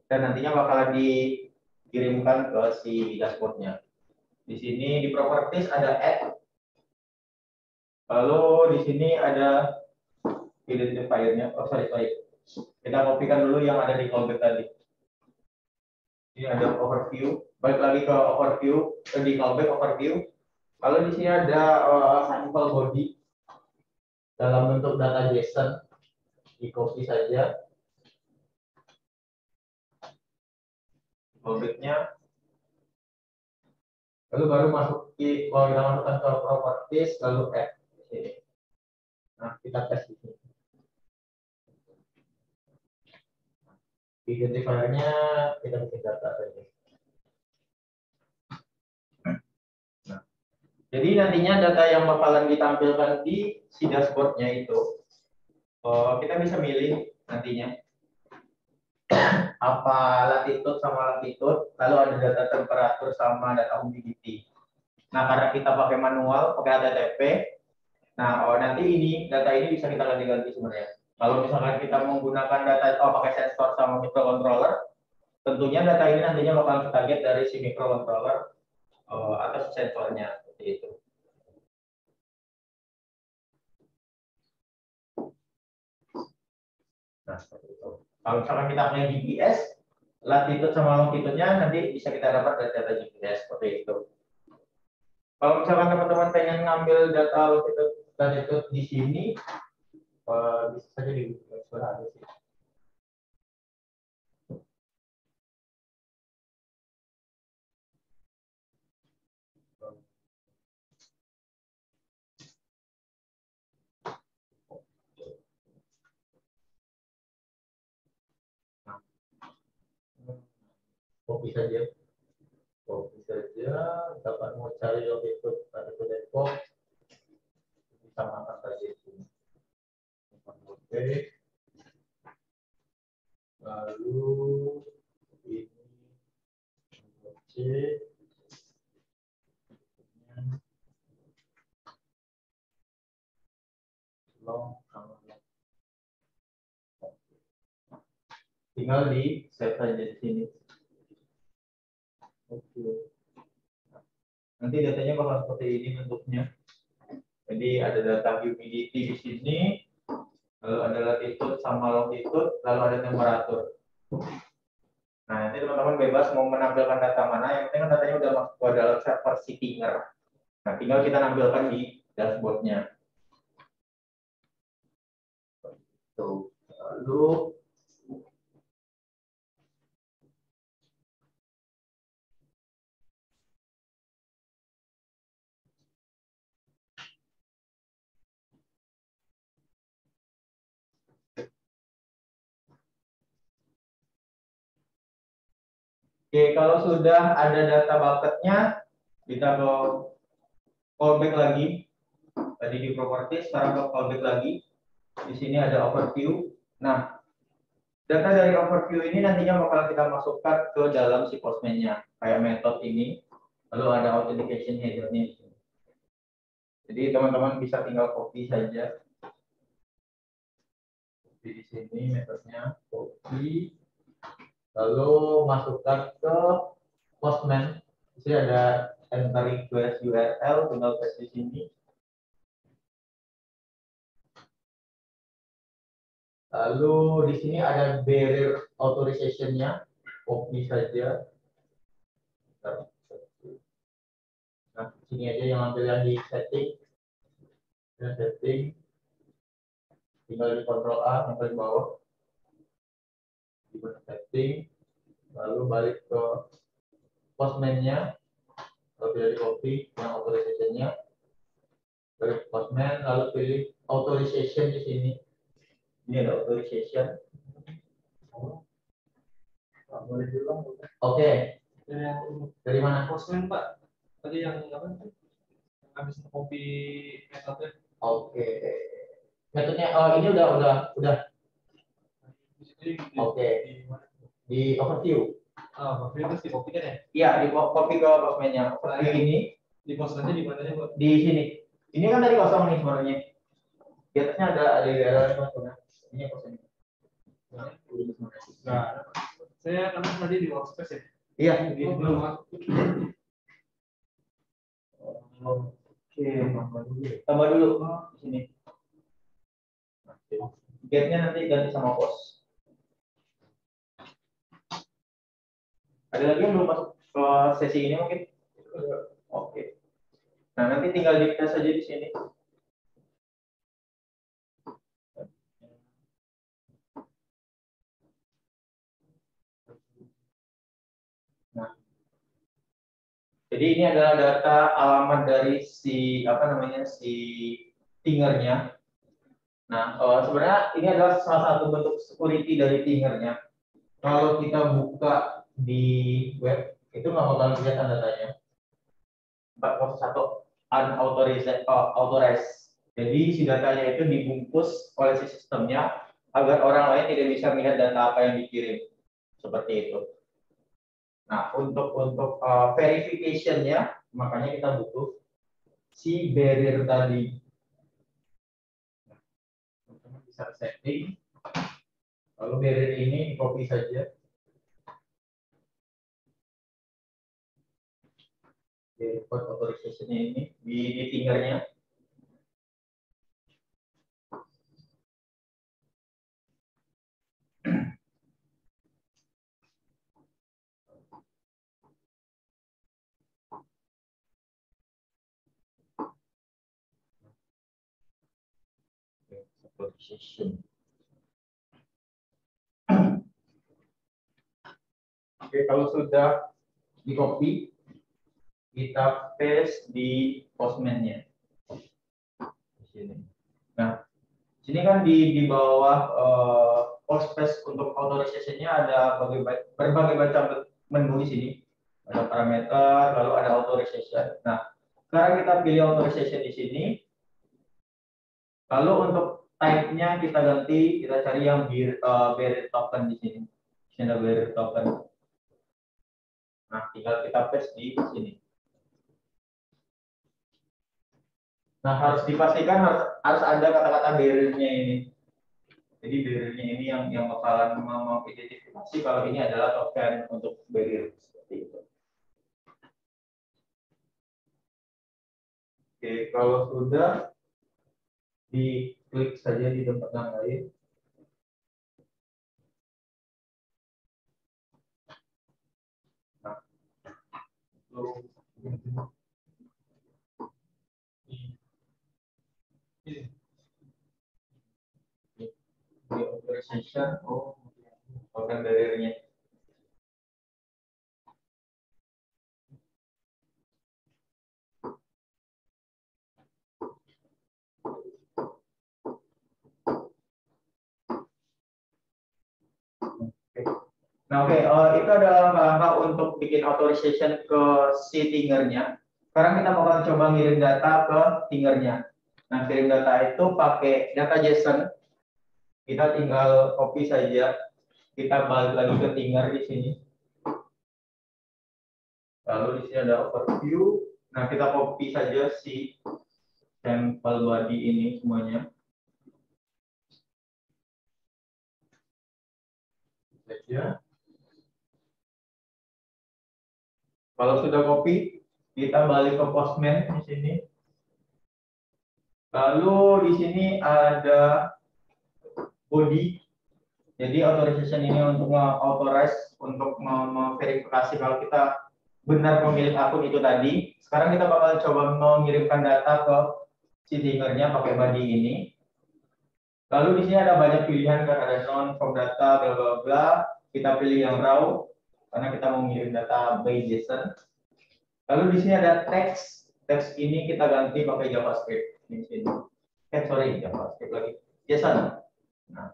dan nantinya bakalan dikirimkan ke si dashboardnya. Di sini di properties ada add. Lalu di sini ada identifier-nya. Oh, sorry. Kita kopikan dulu yang ada di callback tadi. Ini ada overview. Balik lagi ke overview, di callback overview. Kalau di sini ada sample body dalam bentuk data JSON, di copy saja. Callback-nya. Lalu baru kalau kita masukkan ke properties, lalu add. Nah, kita tes di sini. Identifier-nya kita bikin data saja. Nah, jadi nantinya data yang bakalan ditampilkan di si dashboard-nya itu, kita bisa milih nantinya apa latitude sama longitude, lalu ada data temperatur sama data humidity. Nah, karena kita pakai manual, pakai HTTP, nah nanti data ini bisa kita ganti-ganti sebenarnya. Kalau misalkan kita menggunakan data pakai sensor sama microcontroller, tentunya data ini nantinya bakal kita get dari si microcontroller atau sensornya seperti itu. Nah, seperti itu. Kalau misalkan kita punya GPS, latitude sama longitude-nya nanti bisa kita dapat dari data GPS seperti itu. Kalau misalkan teman-teman pengen ngambil data latitude di sini, bisa saja di Google ada sih. Copy saja. Dapat mau cari latitude Depok, bisa makan saja di sini. Oke. Lalu ini C. Tinggal di save saja di sini. Oke. Nanti datanya bakal seperti ini bentuknya. Jadi ada data humidity di sini, lalu ada latitude sama longitude, lalu ada temperatur. Nah, nanti teman-teman bebas mau menampilkan data mana, yang penting datanya udah masuk ke dalam server si Tinker. Nah, tinggal kita nampilkan di dashboard-nya. Tuh. Lalu oke, kalau sudah ada data bucket-nya, kita ke callback lagi. Tadi di properties, sekarang ke callback lagi. Di sini ada overview. Nah, data dari overview ini nantinya bakal kita masukkan ke dalam si Postman-nya. Kayak metode ini, lalu ada authentication header-nya. Jadi teman-teman bisa tinggal copy saja. Di sini metodenya copy, lalu masukkan ke Postman. Di sini ada enter request URL, tinggal paste di sini. Lalu di sini ada barrier authorization-nya, copy saja. Nah, sini aja yang ambil yang di setting. Dan setting. Tinggal di Ctrl A sampai di bawah. Di setting. Lalu balik ke Postman-nya. Kalau tidak di copy, yang authorization-nya. Balik ke Postman, lalu pilih authorization di sini. Ini ada authorization. Oke. Dari mana? Postman Pak. Tadi yang apa? Habis copy metode. Oke. Metodenya ini udah. Oke. Di overview. Overview terus di copy kan ya? Iya, di copy ke Postman-nya. Overview ini di Postman-nya di mana ya, Pak? Di sini. Ini kan tadi kosong nih sebenarnya. Di atasnya ada URL Postman. Ini Postman. Nah, saya karena tadi di workspace ya. Iya, di belum. Oke, tambah dulu di sini. Get-nya nanti ganti sama pos. Ada lagi yang belum masuk ke sesi ini mungkin? Oke. Nah, nanti tinggal diktes saja di sini. Nah, jadi ini adalah data alamat dari si tingernya. Nah, sebenarnya ini adalah salah satu bentuk security dari tingernya. Kalau kita buka di web, itu nggak bakal kelihatan datanya. 401 unauthorized. Jadi si datanya itu dibungkus oleh si sistemnya agar orang lain tidak bisa melihat data apa yang dikirim. Seperti itu. Nah, untuk verification-nya, makanya kita butuh si barrier tadi. Teman-teman bisa setting. Lalu barrier ini di copy saja. Di code authorization-nya ini di fingernya. Authorization. Oke, kalau sudah di copy, kita paste di Postman-nya. Di sini. Nah, sini kan di bawah workspace untuk authorization-nya ada berbagai macam menu di sini. Ada parameter, lalu ada authorization. Nah, sekarang kita pilih authorization di sini. Lalu untuk type-nya kita ganti, kita cari yang bearer token di sini. Di sini ada bearer token. Nah, tinggal kita paste di sini. Nah, harus dipastikan harus ada kata-kata bearer-nya ini. Jadi bearer-nya ini yang bakalan mengidentifikasi kalau ini adalah token untuk bearer seperti itu. Oke, kalau sudah diklik saja di tempat yang lain. Nah, di authorization, token bearer-nya. Nah, oke, itu adalah langkah untuk bikin authorization ke si tingernya. Sekarang kita bakal coba ngirim data ke tingernya. Nah, kirim data itu pakai data JSON. Kita tinggal copy saja. Kita balik lagi ke tinger di sini. Lalu di sini ada overview. Nah, kita copy saja si sampel body ini semuanya. Saja. Kalau sudah copy, kita balik ke Postman di sini. Lalu di sini ada body. Jadi authorization ini untuk authorize, untuk memverifikasi kalau kita benar pemilik akun itu tadi. Sekarang kita bakal coba mengirimkan data ke si dingernya pakai body ini. Lalu di sini ada banyak pilihan, kan ada non, from data, bla bla bla. Kita pilih yang raw karena kita mau mengirim data by JSON. Lalu di sini ada teks. Teks ini kita ganti pakai JavaScript di sini. Sorry, JavaScript lagi. JSON. Nah,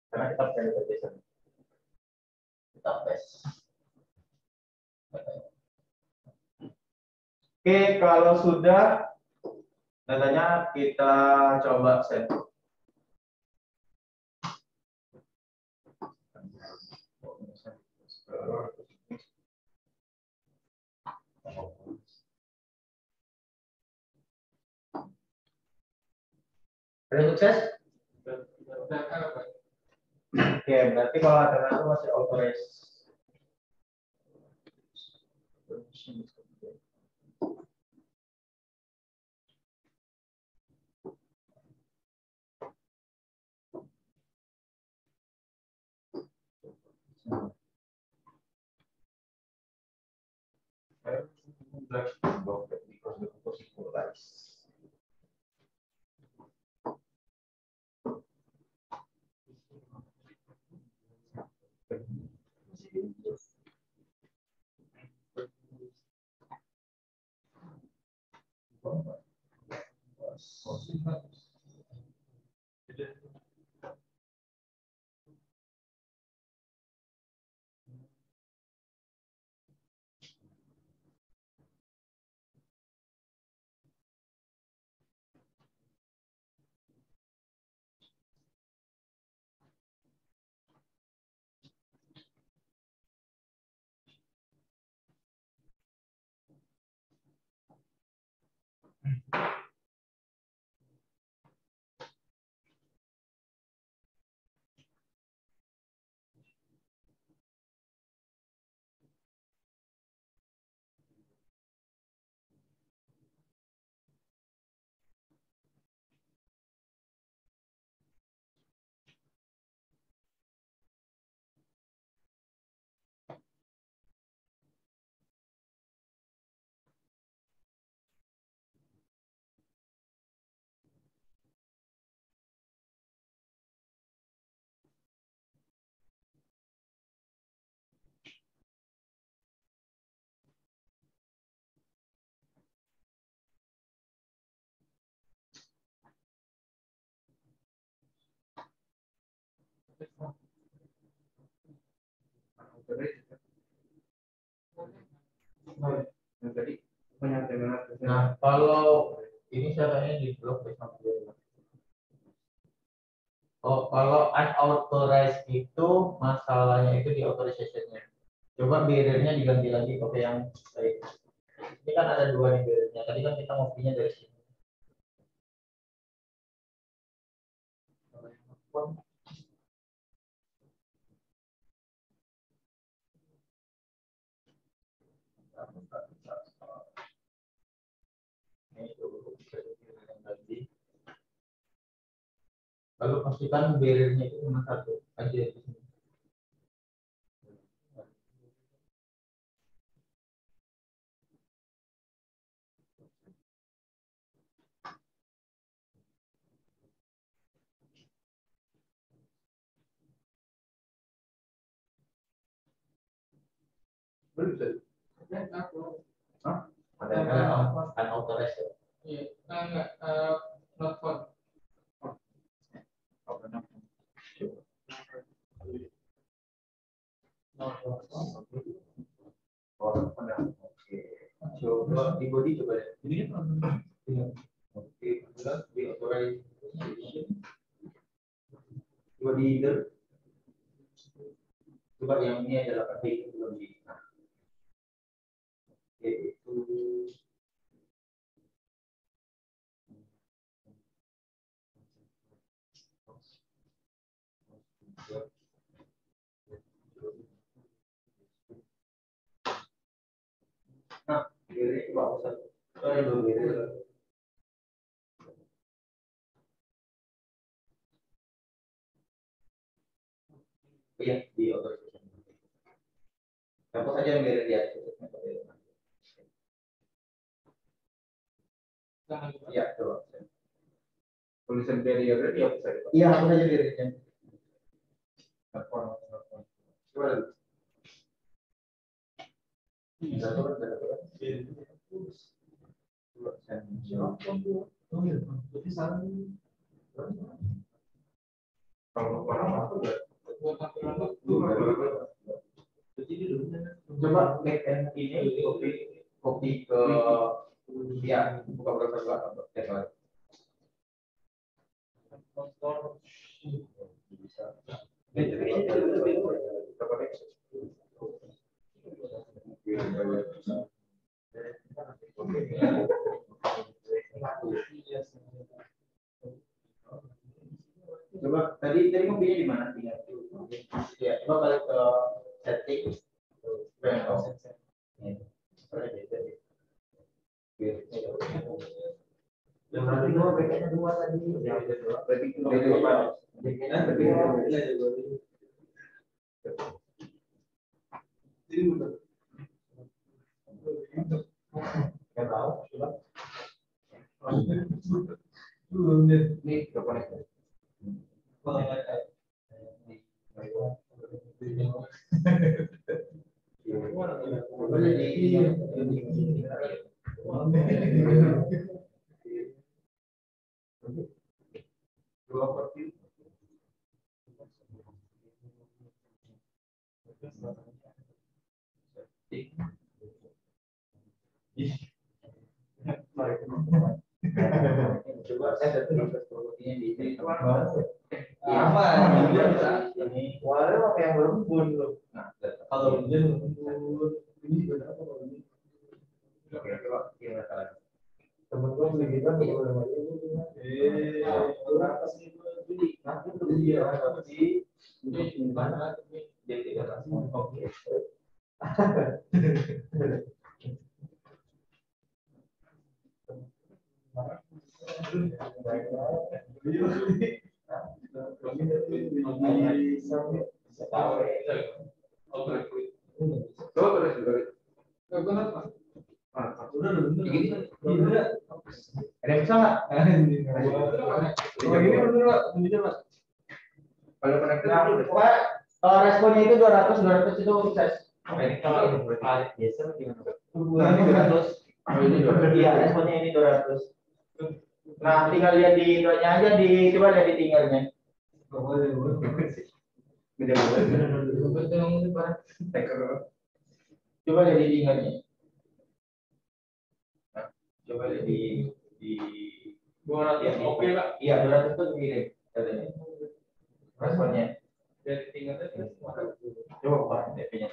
karena kita pakai JSON. Kita paste. Oke, kalau sudah datanya kita coba send. Ada sukses? Oke, berarti kalau ada itu masih authorize. Nah, kalau ini caranya di blok sama dia. Oh, kalau unauthorized itu masalahnya itu di authorization-nya. Coba barrier-nya diganti lagi pakai yang baik. Ini kan ada dua nih barrier-nya. Tadi kan kita ngopinya dari sini. Lalu pastikan barrier-nya itu cuma satu aja di sini. Hah? Ada unauthorized ya? Iya, enggak, not found. Coba di body coba ya. Ini oke, di authorize position. Coba di either. Coba yang ini adalah kata itu belum di. Oke, itu blueberry coba pesan. Ada blueberry. Iya di order. Apa saja yang blueberry dia? Iya coba. Tulisan barrier dia apa saja? Iya apa saja barriernya? Coba. Coba ini kopi ke ya buka browser dulu bisa. Coba tadi kopinya di mana tinggal? Ya, coba balik ke setting. Dua tadi. Nggak tahu, coba. Nih, coba nih. Coba saya promotinya di ini apa ini warna apa yang berembun loh. Nah kalau ini juga apa kalau ini coba kita kalian teman-teman beli kita kalau namanya berapa sih beli nanti beli ya tapi di mana dia tidak langsung oke. Kalau responnya itu 200 itu sukses. Biasa gimana? 200. Iya, responnya ini 200. Nah, tinggal lihat di inonya aja coba lihat di tinggalnya. Coba lihat di tinggalnya. Nah, coba lihat di 200 oke lah. Iya, 200 tuh kirim katanya. Responnya. Dari tinggalnya coba Pak DP-nya.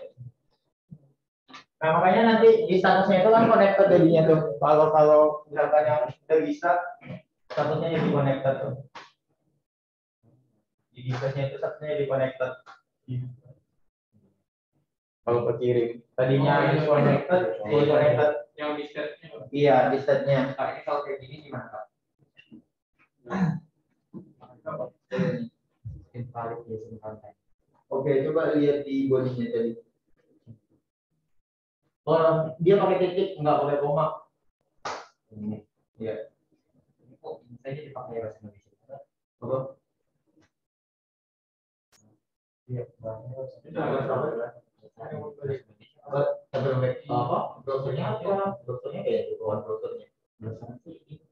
Nah, makanya nanti di statusnya itu kan connected jadinya tuh. Kalau misalkan yang udah bisa statusnya jadi connected tuh. Di device-nya itu statusnya jadi connected. Kalau pekirim tadinya disconnected, jadi connected. Yang di state-nya. Iya, di state-nya. Nah, ini kalau kayak gini gimana, Pak? Oke, coba lihat di bodinya tadi. Oh, dia pakai titik, nggak pakai koma. Ini, ya. Kok bisa aja dipakai bahasa Indonesia? Apa? Iya, apa? Browsernya apa? Browsernya kayak gitu, browsernya. Browsernya sih.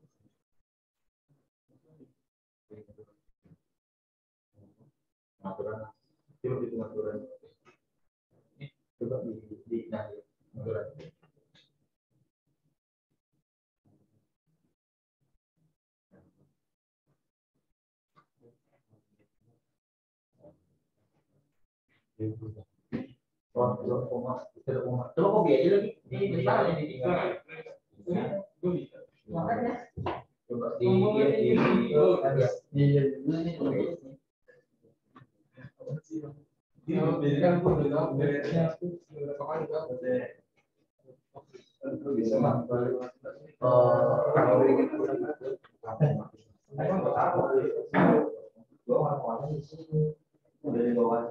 Aturan, coba di aturan. Coba di nanti. Coba kopi aja lagi di sana di tinggal. Makanya coba bisa kalau gitu emang tahu gua orang di sini udah di bawah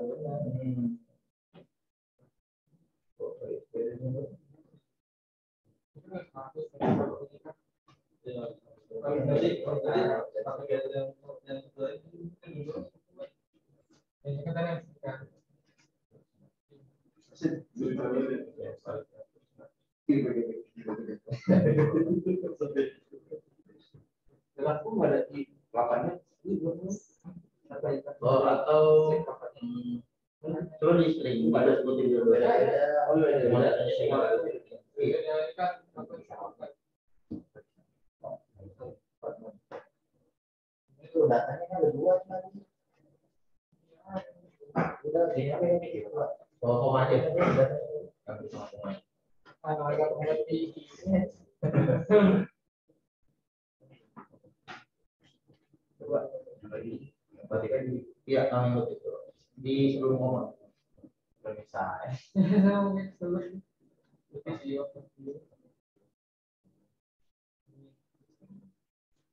Oh, atau coba di string pada sebutin dulu ya. Oh iya. itu datanya kan ada dua lagi udah dia Oh, aja. Coba lagi. Berarti kan iya kami itu di sebelum ngomong. Bisa.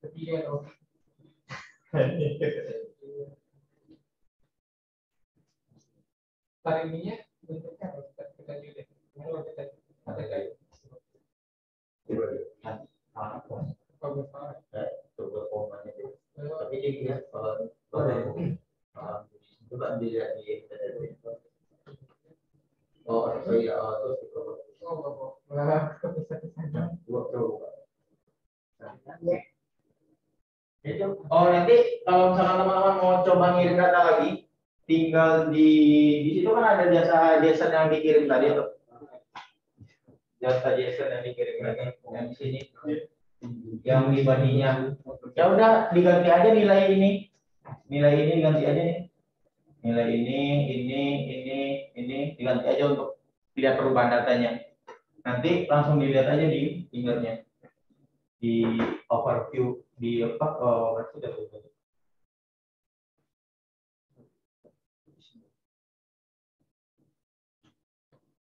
Ketiga dong. Tariminya bentuknya harus kita lihat. Kalau kita ada kayak tapi dia lihat coba dilihat di oh iya terus oh nanti kalau misalkan teman-teman mau coba ngirim data lagi tinggal di situ kan ada jasa JSON yang dikirim tadi tuh jasa JSON yang dikirim tadi yang di sini yang di bodinya ya udah diganti aja nilai ini diganti aja nih nilai ini diganti aja untuk tidak perubahan datanya nanti langsung dilihat aja di fingernya di overview di apa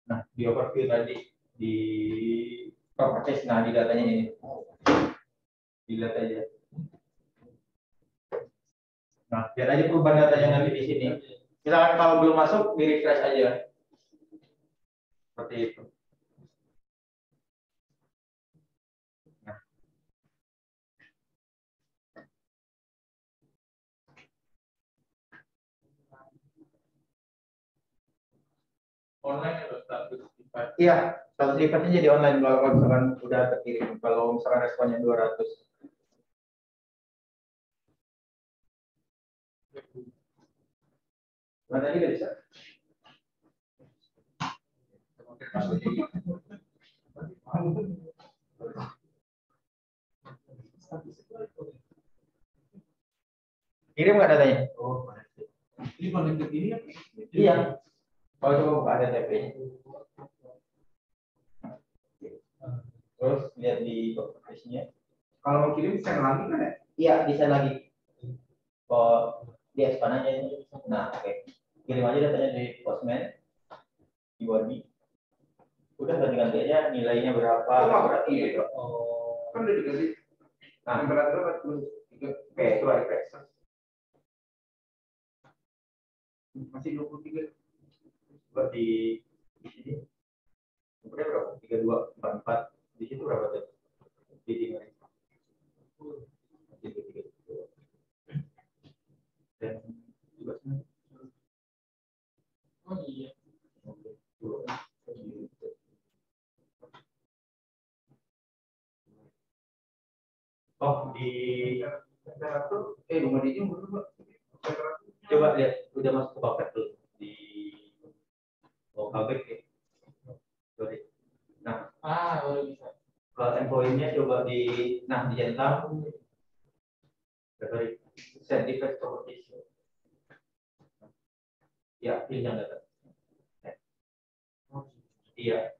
nah di overview tadi di properties nah di datanya ini dilihat aja nah lihat aja perubahan datanya nanti di sini misalkan kalau belum masuk di refresh aja seperti itu nah. Online atau status device? Iya, status device-nya jadi online kalau misalkan udah terkirim. Kalau misalkan responnya 200. Mana tadi nggak bisa? Kirim nggak datanya? Oh, ini connected ini ya? Iya. Kalau coba buka ada TP-nya. Terus lihat di properties-nya. kalau mau kirim send lagi kan ya Iya, bisa lagi. Oh, di expand aja ini. Nah, oke. Kirim aja datanya di Postman. Di body. Udah ganti-ganti aja nilainya berapa. Berarti gitu. Oh. Kan udah diganti. Nah, temperatur 43. Oke, itu refresh. Masih 23. Berarti di sini. Umurnya berapa? 32, 44. Di situ berapa tuh? Di sini. Dan juga oh iya. Oh di rumah dia coba lihat udah masuk ke paket tuh di paket ya. Sorry. Nah, baru bisa. Kalau endpoint-nya coba di centang. Sorry. Set device properties. Ya, pilih yang data. Iya.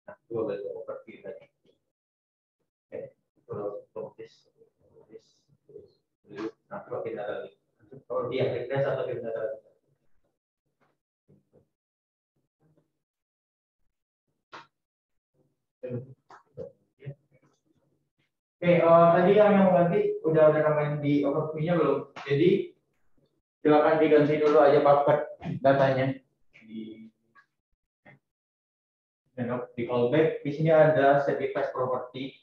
Nah, coba balik ke overview tadi. Oke, terus properties. Nah, coba kita lagi. Oh, iya, refresh atau kirim data lagi. Oke, tadi yang mau ganti udah namain di overview-nya belum? Jadi silakan diganti dulu aja bucket datanya di callback. Di sini ada set device property,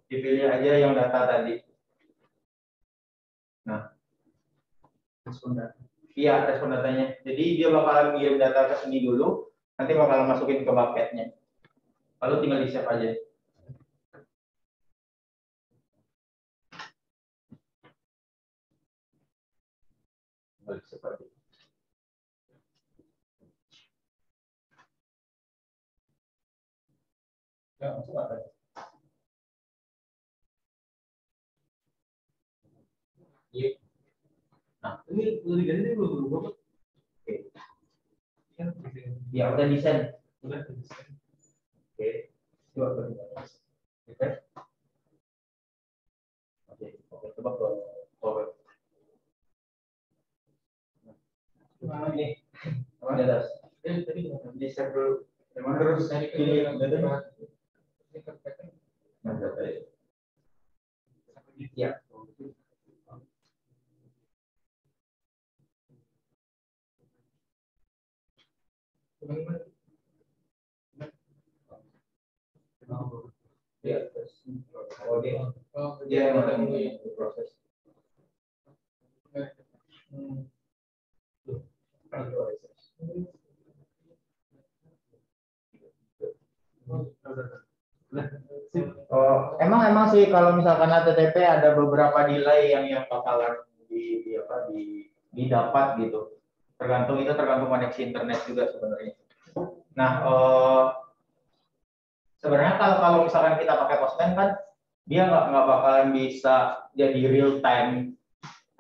dipilih aja yang data tadi. Nah, respon data. Iya, respon datanya. Jadi dia bakalan ngirim data ke sini dulu, nanti bakalan masukin ke bucketnya. Lalu tinggal di save aja. Seperti ya, masuk apa? Iya. Nah, Ini udah diganti belum berubah? oke. Ya udah desain. Udah desain. Oke. Coba oke. Oke, coba ke forward. Nah, ini apa di atas? Tadi Di save dulu. Memang terus saya pilih yang data. Nah, data ya. Ya. Ya, terus. Oke. Dia yang proses. Oh, emang sih kalau misalkan HTTP ada beberapa delay yang bakalan didapat gitu. Tergantung koneksi internet juga sebenarnya. Nah, sebenarnya kalau misalkan kita pakai Postman kan dia nggak bakalan bisa jadi real time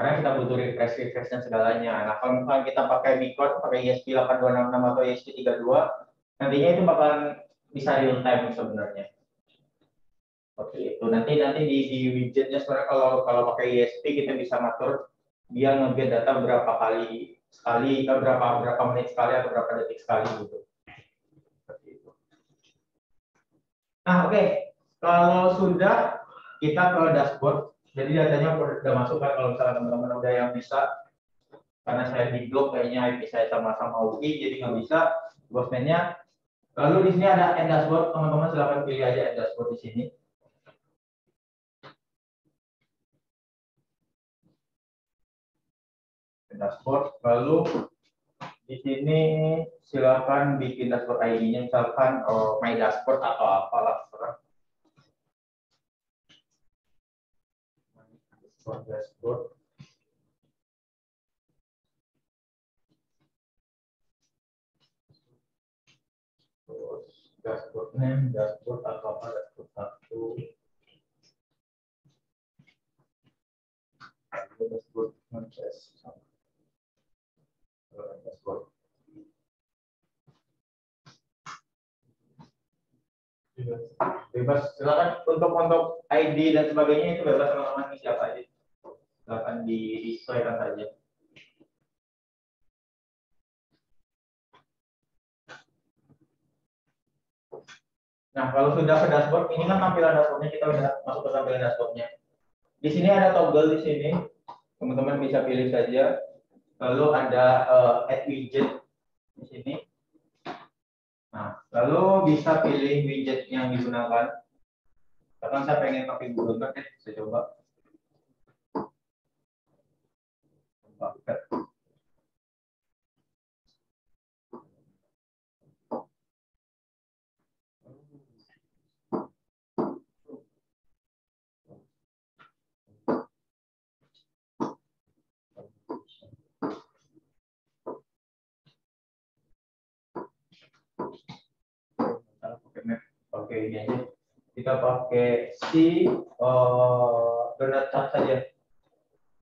karena kita butuh refresh dan segalanya. Nah, kalau misalkan kita pakai Beacon, pakai ESP8266 atau ESP32, nantinya itu bakalan bisa real time sebenarnya. Seperti itu. Nanti di widgetnya sebenarnya kalau pakai ESP kita bisa ngatur dia nge-get data berapa kali sekali, berapa menit sekali atau berapa detik sekali gitu. Seperti itu. Nah, oke. Kalau sudah kita ke dashboard. Jadi datanya udah masuk kan kalau misalnya teman-teman udah yang bisa. Karena saya di blog kayaknya IP saya sama-sama UI jadi nggak bisa Postman-nya. Lalu di sini ada add dashboard, teman-teman silakan pilih aja add dashboard di sini. Dashboard, lalu di sini silakan bikin dashboard ID-nya misalkan my dashboard atau apalah terserah. Dashboard. Terus dashboard name, dashboard atau apa, dashboard 1. Dashboard dashboard. Bebas, silakan untuk ID dan sebagainya itu bebas teman-teman siapa aja. Silakan disesuaikan saja. Nah, kalau sudah ke dashboard, ini kan tampilan dashboardnya, kita udah masuk ke tampilan dashboardnya. Di sini ada toggle di sini, teman-teman bisa pilih saja. Lalu ada add widget di sini. Nah, lalu bisa pilih widget yang digunakan. Sekarang saya pengen pakai Google Doc, saya coba. Oke, ini aja. Kita pakai donut chart saja.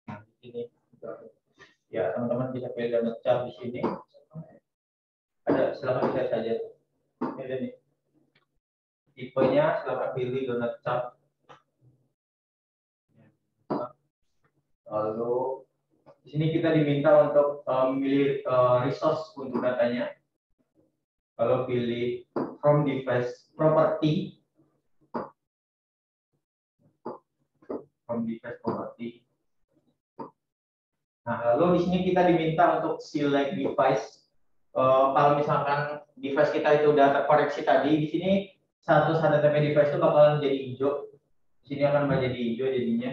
Nah, di sini. Ya, teman-teman bisa pilih donut chart di sini. Ada, silakan pilih saja. Ini nih. Tipenya silakan pilih donut chart. Lalu di sini kita diminta untuk memilih resource untuk datanya. Kalau pilih from device property, device property. Nah, lalu di sini kita diminta untuk select device. Kalau misalkan device kita itu udah terkoreksi tadi, di sini status HTTP device itu bakalan jadi hijau. Di sini akan menjadi hijau jadinya.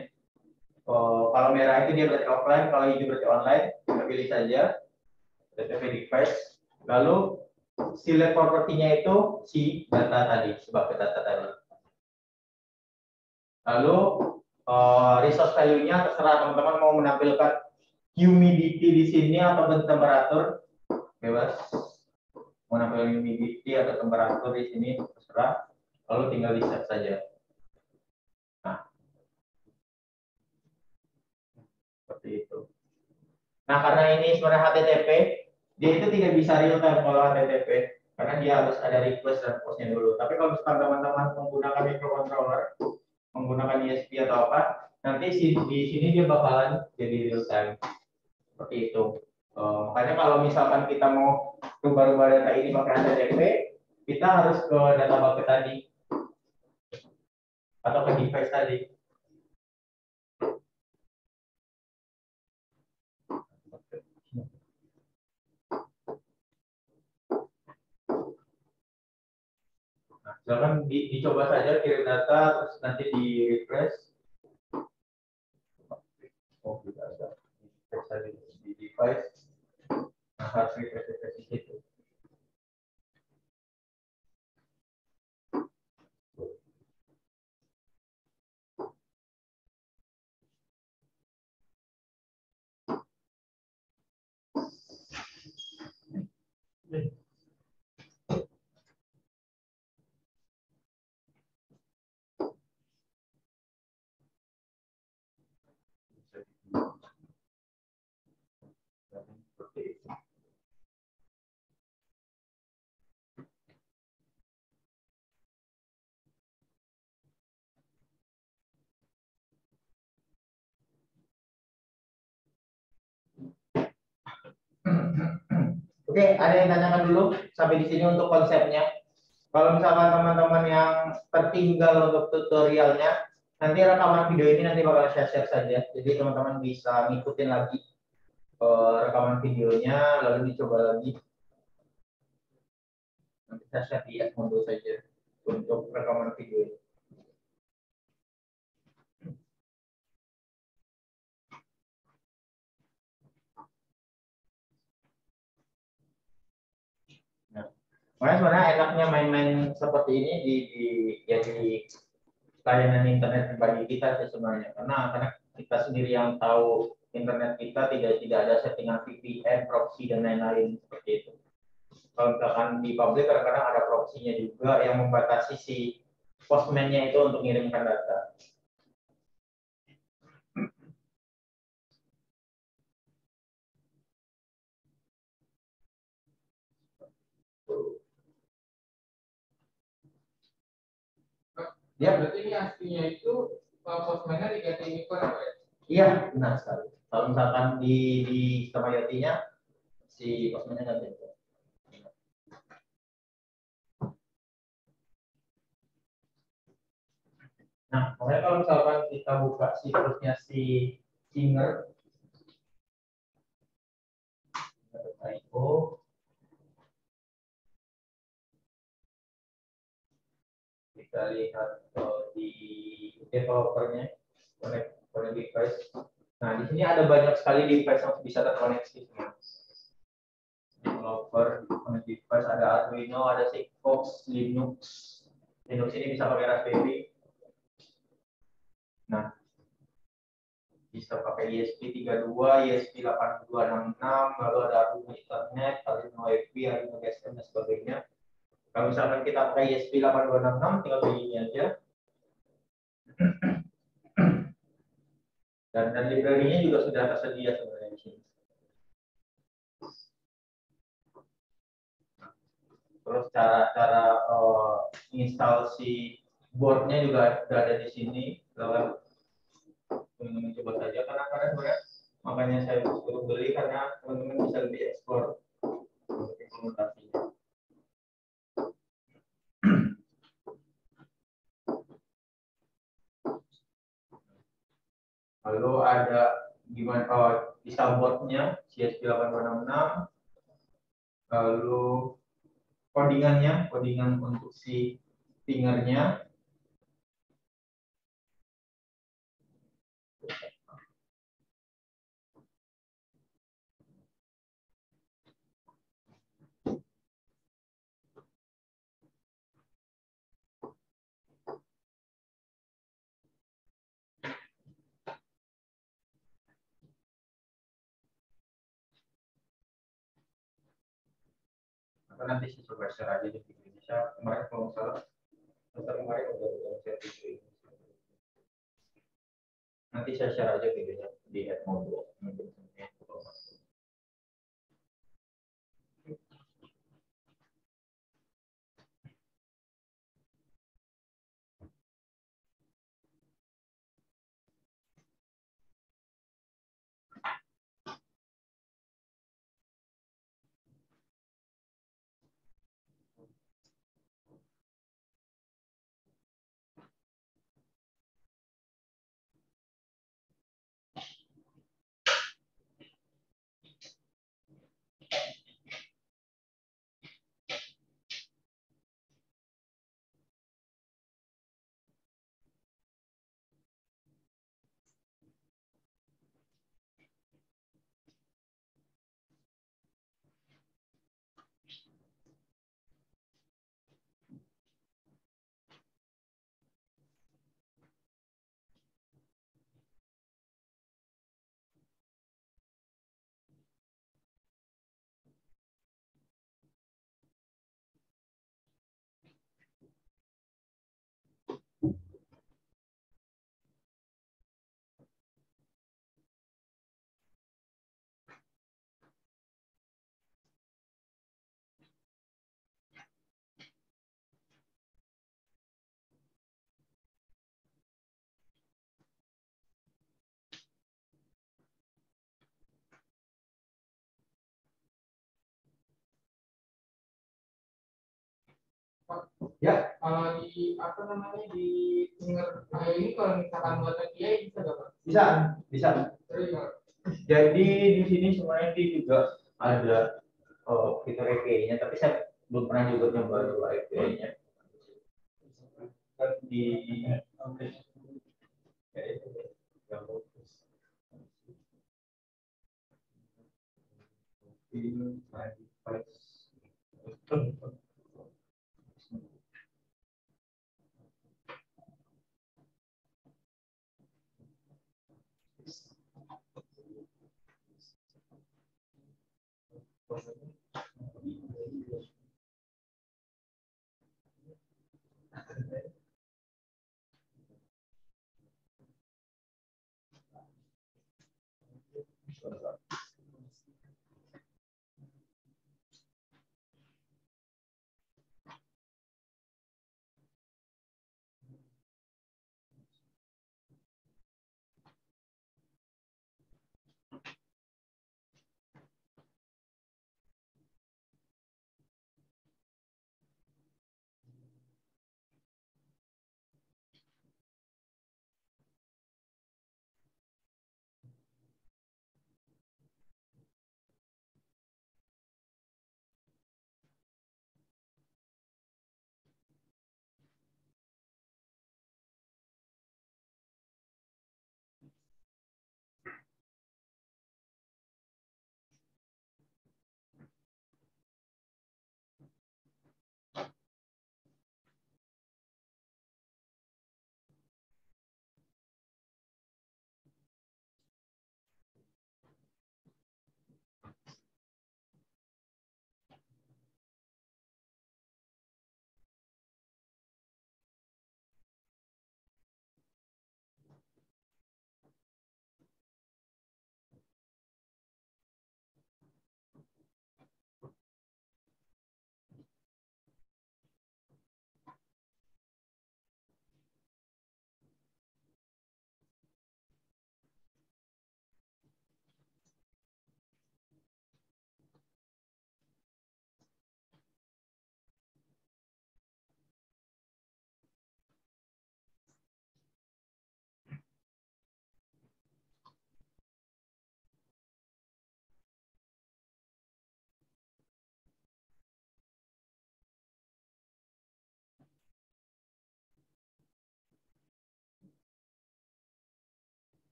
Kalau merah itu dia berarti offline, kalau hijau berarti online. Kita pilih saja HTTP device. Lalu select propertinya itu si data tadi, sebagai data tadi. Lalu resource value-nya terserah teman-teman mau menampilkan humidity di sini atau temperatur, bebas. Mau menampilkan humidity atau temperatur di sini terserah. Lalu tinggal di set saja. Nah, seperti itu. Nah, karena ini sebenarnya HTTP, dia itu tidak bisa real time kalau HTTP, karena dia harus ada request dan postnya dulu. Tapi kalau misalkan teman-teman menggunakan microcontroller, menggunakan ESP atau apa, nanti di sini dia bakalan jadi real time. Seperti itu. Makanya kalau misalkan kita mau rubah-rubah data ini pakai HTTP, kita harus ke data bucket tadi atau ke device tadi. Nah, silakan dicoba saja kirim data, terus nanti di refresh. Oh, tidak ada. Refresh tadi di device. Nah, harus refresh di situ. Seperti itu. Oke, ada yang tanyakan dulu sampai di sini untuk konsepnya. Kalau misalkan teman-teman yang tertinggal untuk tutorialnya, nanti rekaman video ini nanti bakal saya share saja. Jadi teman-teman bisa ngikutin lagi rekaman videonya, lalu dicoba lagi. Nanti saya share di Edmodo saja untuk rekaman video ini. Nah, makanya sebenarnya enaknya main-main seperti ini di layanan internet pribadi kita sih sebenarnya, karena kita sendiri yang tahu internet kita tidak ada settingan VPN, proxy dan lain-lain seperti itu. Kalau misalkan di publik kadang-kadang ada proxy-nya juga yang membatasi si postman-nya itu untuk mengirimkan data. Ya, berarti ini aslinya itu postman-nya diganti Nikon apa ya? Iya, benar sekali. Kalau misalkan di sama IoT-nya si postman-nya nggak beda. Nah, makanya kalau misalkan kita buka situsnya si Singer, kita lihat di developernya, connect device. Nah, di sini ada banyak sekali device yang bisa terkoneksi. Developer, connect device, ada Arduino, ada Sigfox, Linux. Linux ini bisa pakai Raspberry. Nah, bisa pakai ESP32, ESP8266, lalu ada Arduino Ethernet, Arduino WiFi, Arduino GSM dan sebagainya. Kalau misalkan kita pakai ESP8266, tinggal pilih ini aja. Dan library-nya juga sudah tersedia sebenarnya di sini. Terus cara install si boardnya juga sudah ada di sini. Teman-teman coba saja karena sebenarnya makanya saya suruh beli karena teman-teman bisa lebih eksplor untuk implementasinya. Lalu ada gimana install-boardnya CSP 8266. Lalu codingan untuk si pingernya. Nanti saya coba share aja di video Indonesia. Kemarin kalau nggak salah, kemarin udah share video ini. Nanti saya share aja videonya di Edmodo. Ya, kalau di apa namanya di finger ini kalau misalkan buat API bisa nggak Pak? Bisa, bisa. Sorry, Pak. Jadi di sini sebenarnya juga ada fitur API-nya, tapi saya belum pernah juga nyoba API-nya. Di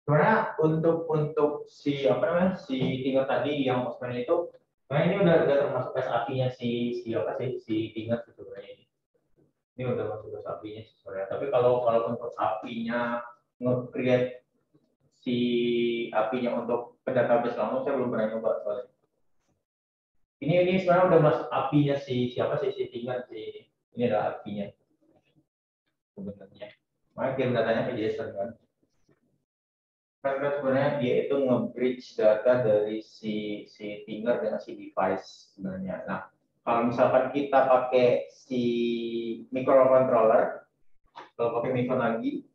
Sebenarnya untuk si apa namanya si Tinger tadi yang Osman itu, sebenarnya ini udah termasuk SAP-nya si apa sih si Tinger sebenarnya ini. Ini udah masuk SAP-nya sebenarnya. Tapi kalau untuk API-nya nge-create si API-nya untuk ke database langsung saya belum pernah nyoba soalnya. Ini sebenarnya udah masuk API-nya siapa sih si Tinger si ini adalah API-nya sebenarnya. Makanya kirim datanya ke JSON kan. Karena sebenarnya dia itu nge-bridge data dari si Tinger dengan si device sebenarnya. Nah, kalau misalkan kita pakai si microcontroller, kalau pakai micro lagi,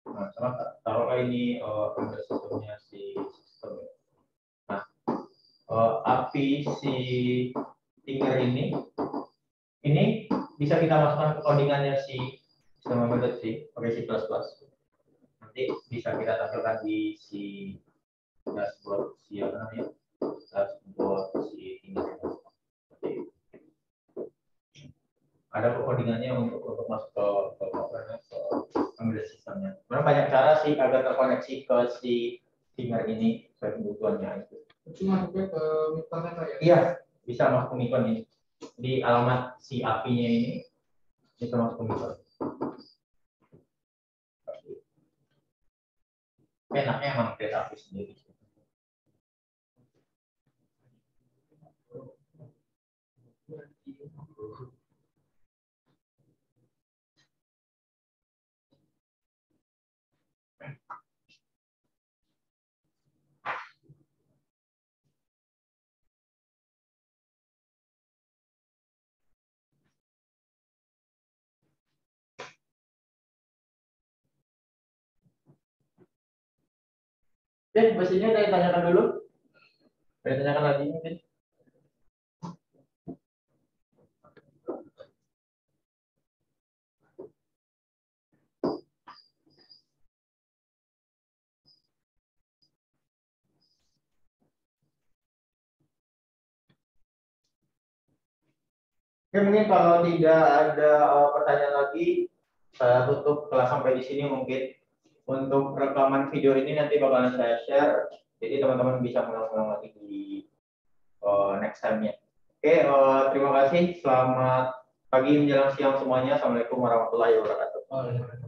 nah, sama taruhlah ini under sistemnya si sistem. Nah, API si Tinger ini bisa kita masukkan ke codingannya si sistem embedded sih pakai C++. Nanti bisa kita tampilkan di si dashboard si apa namanya dashboard si Tinger. Ada codingannya untuk masuk ke embedded sistemnya. Sebenarnya banyak cara sih agar terkoneksi ke si Tinger ini sesuai kebutuhannya itu. Cuma sampai ke misalnya ya? Iya, bisa masuk ke Micron ini. Di alamat si API-nya ini bisa masuk ke Micron. Enaknya emang create API sendiri. Oke, pastinya saya tanyakan dulu. Saya tanyakan lagi mungkin. Oke, mungkin kalau tidak ada pertanyaan lagi, saya tutup kelas sampai di sini mungkin. Untuk rekaman video ini nanti bakalan saya share, jadi teman-teman bisa mengulang lagi di next time-nya. Oke, terima kasih. Selamat pagi menjelang siang semuanya. Assalamualaikum warahmatullahi wabarakatuh.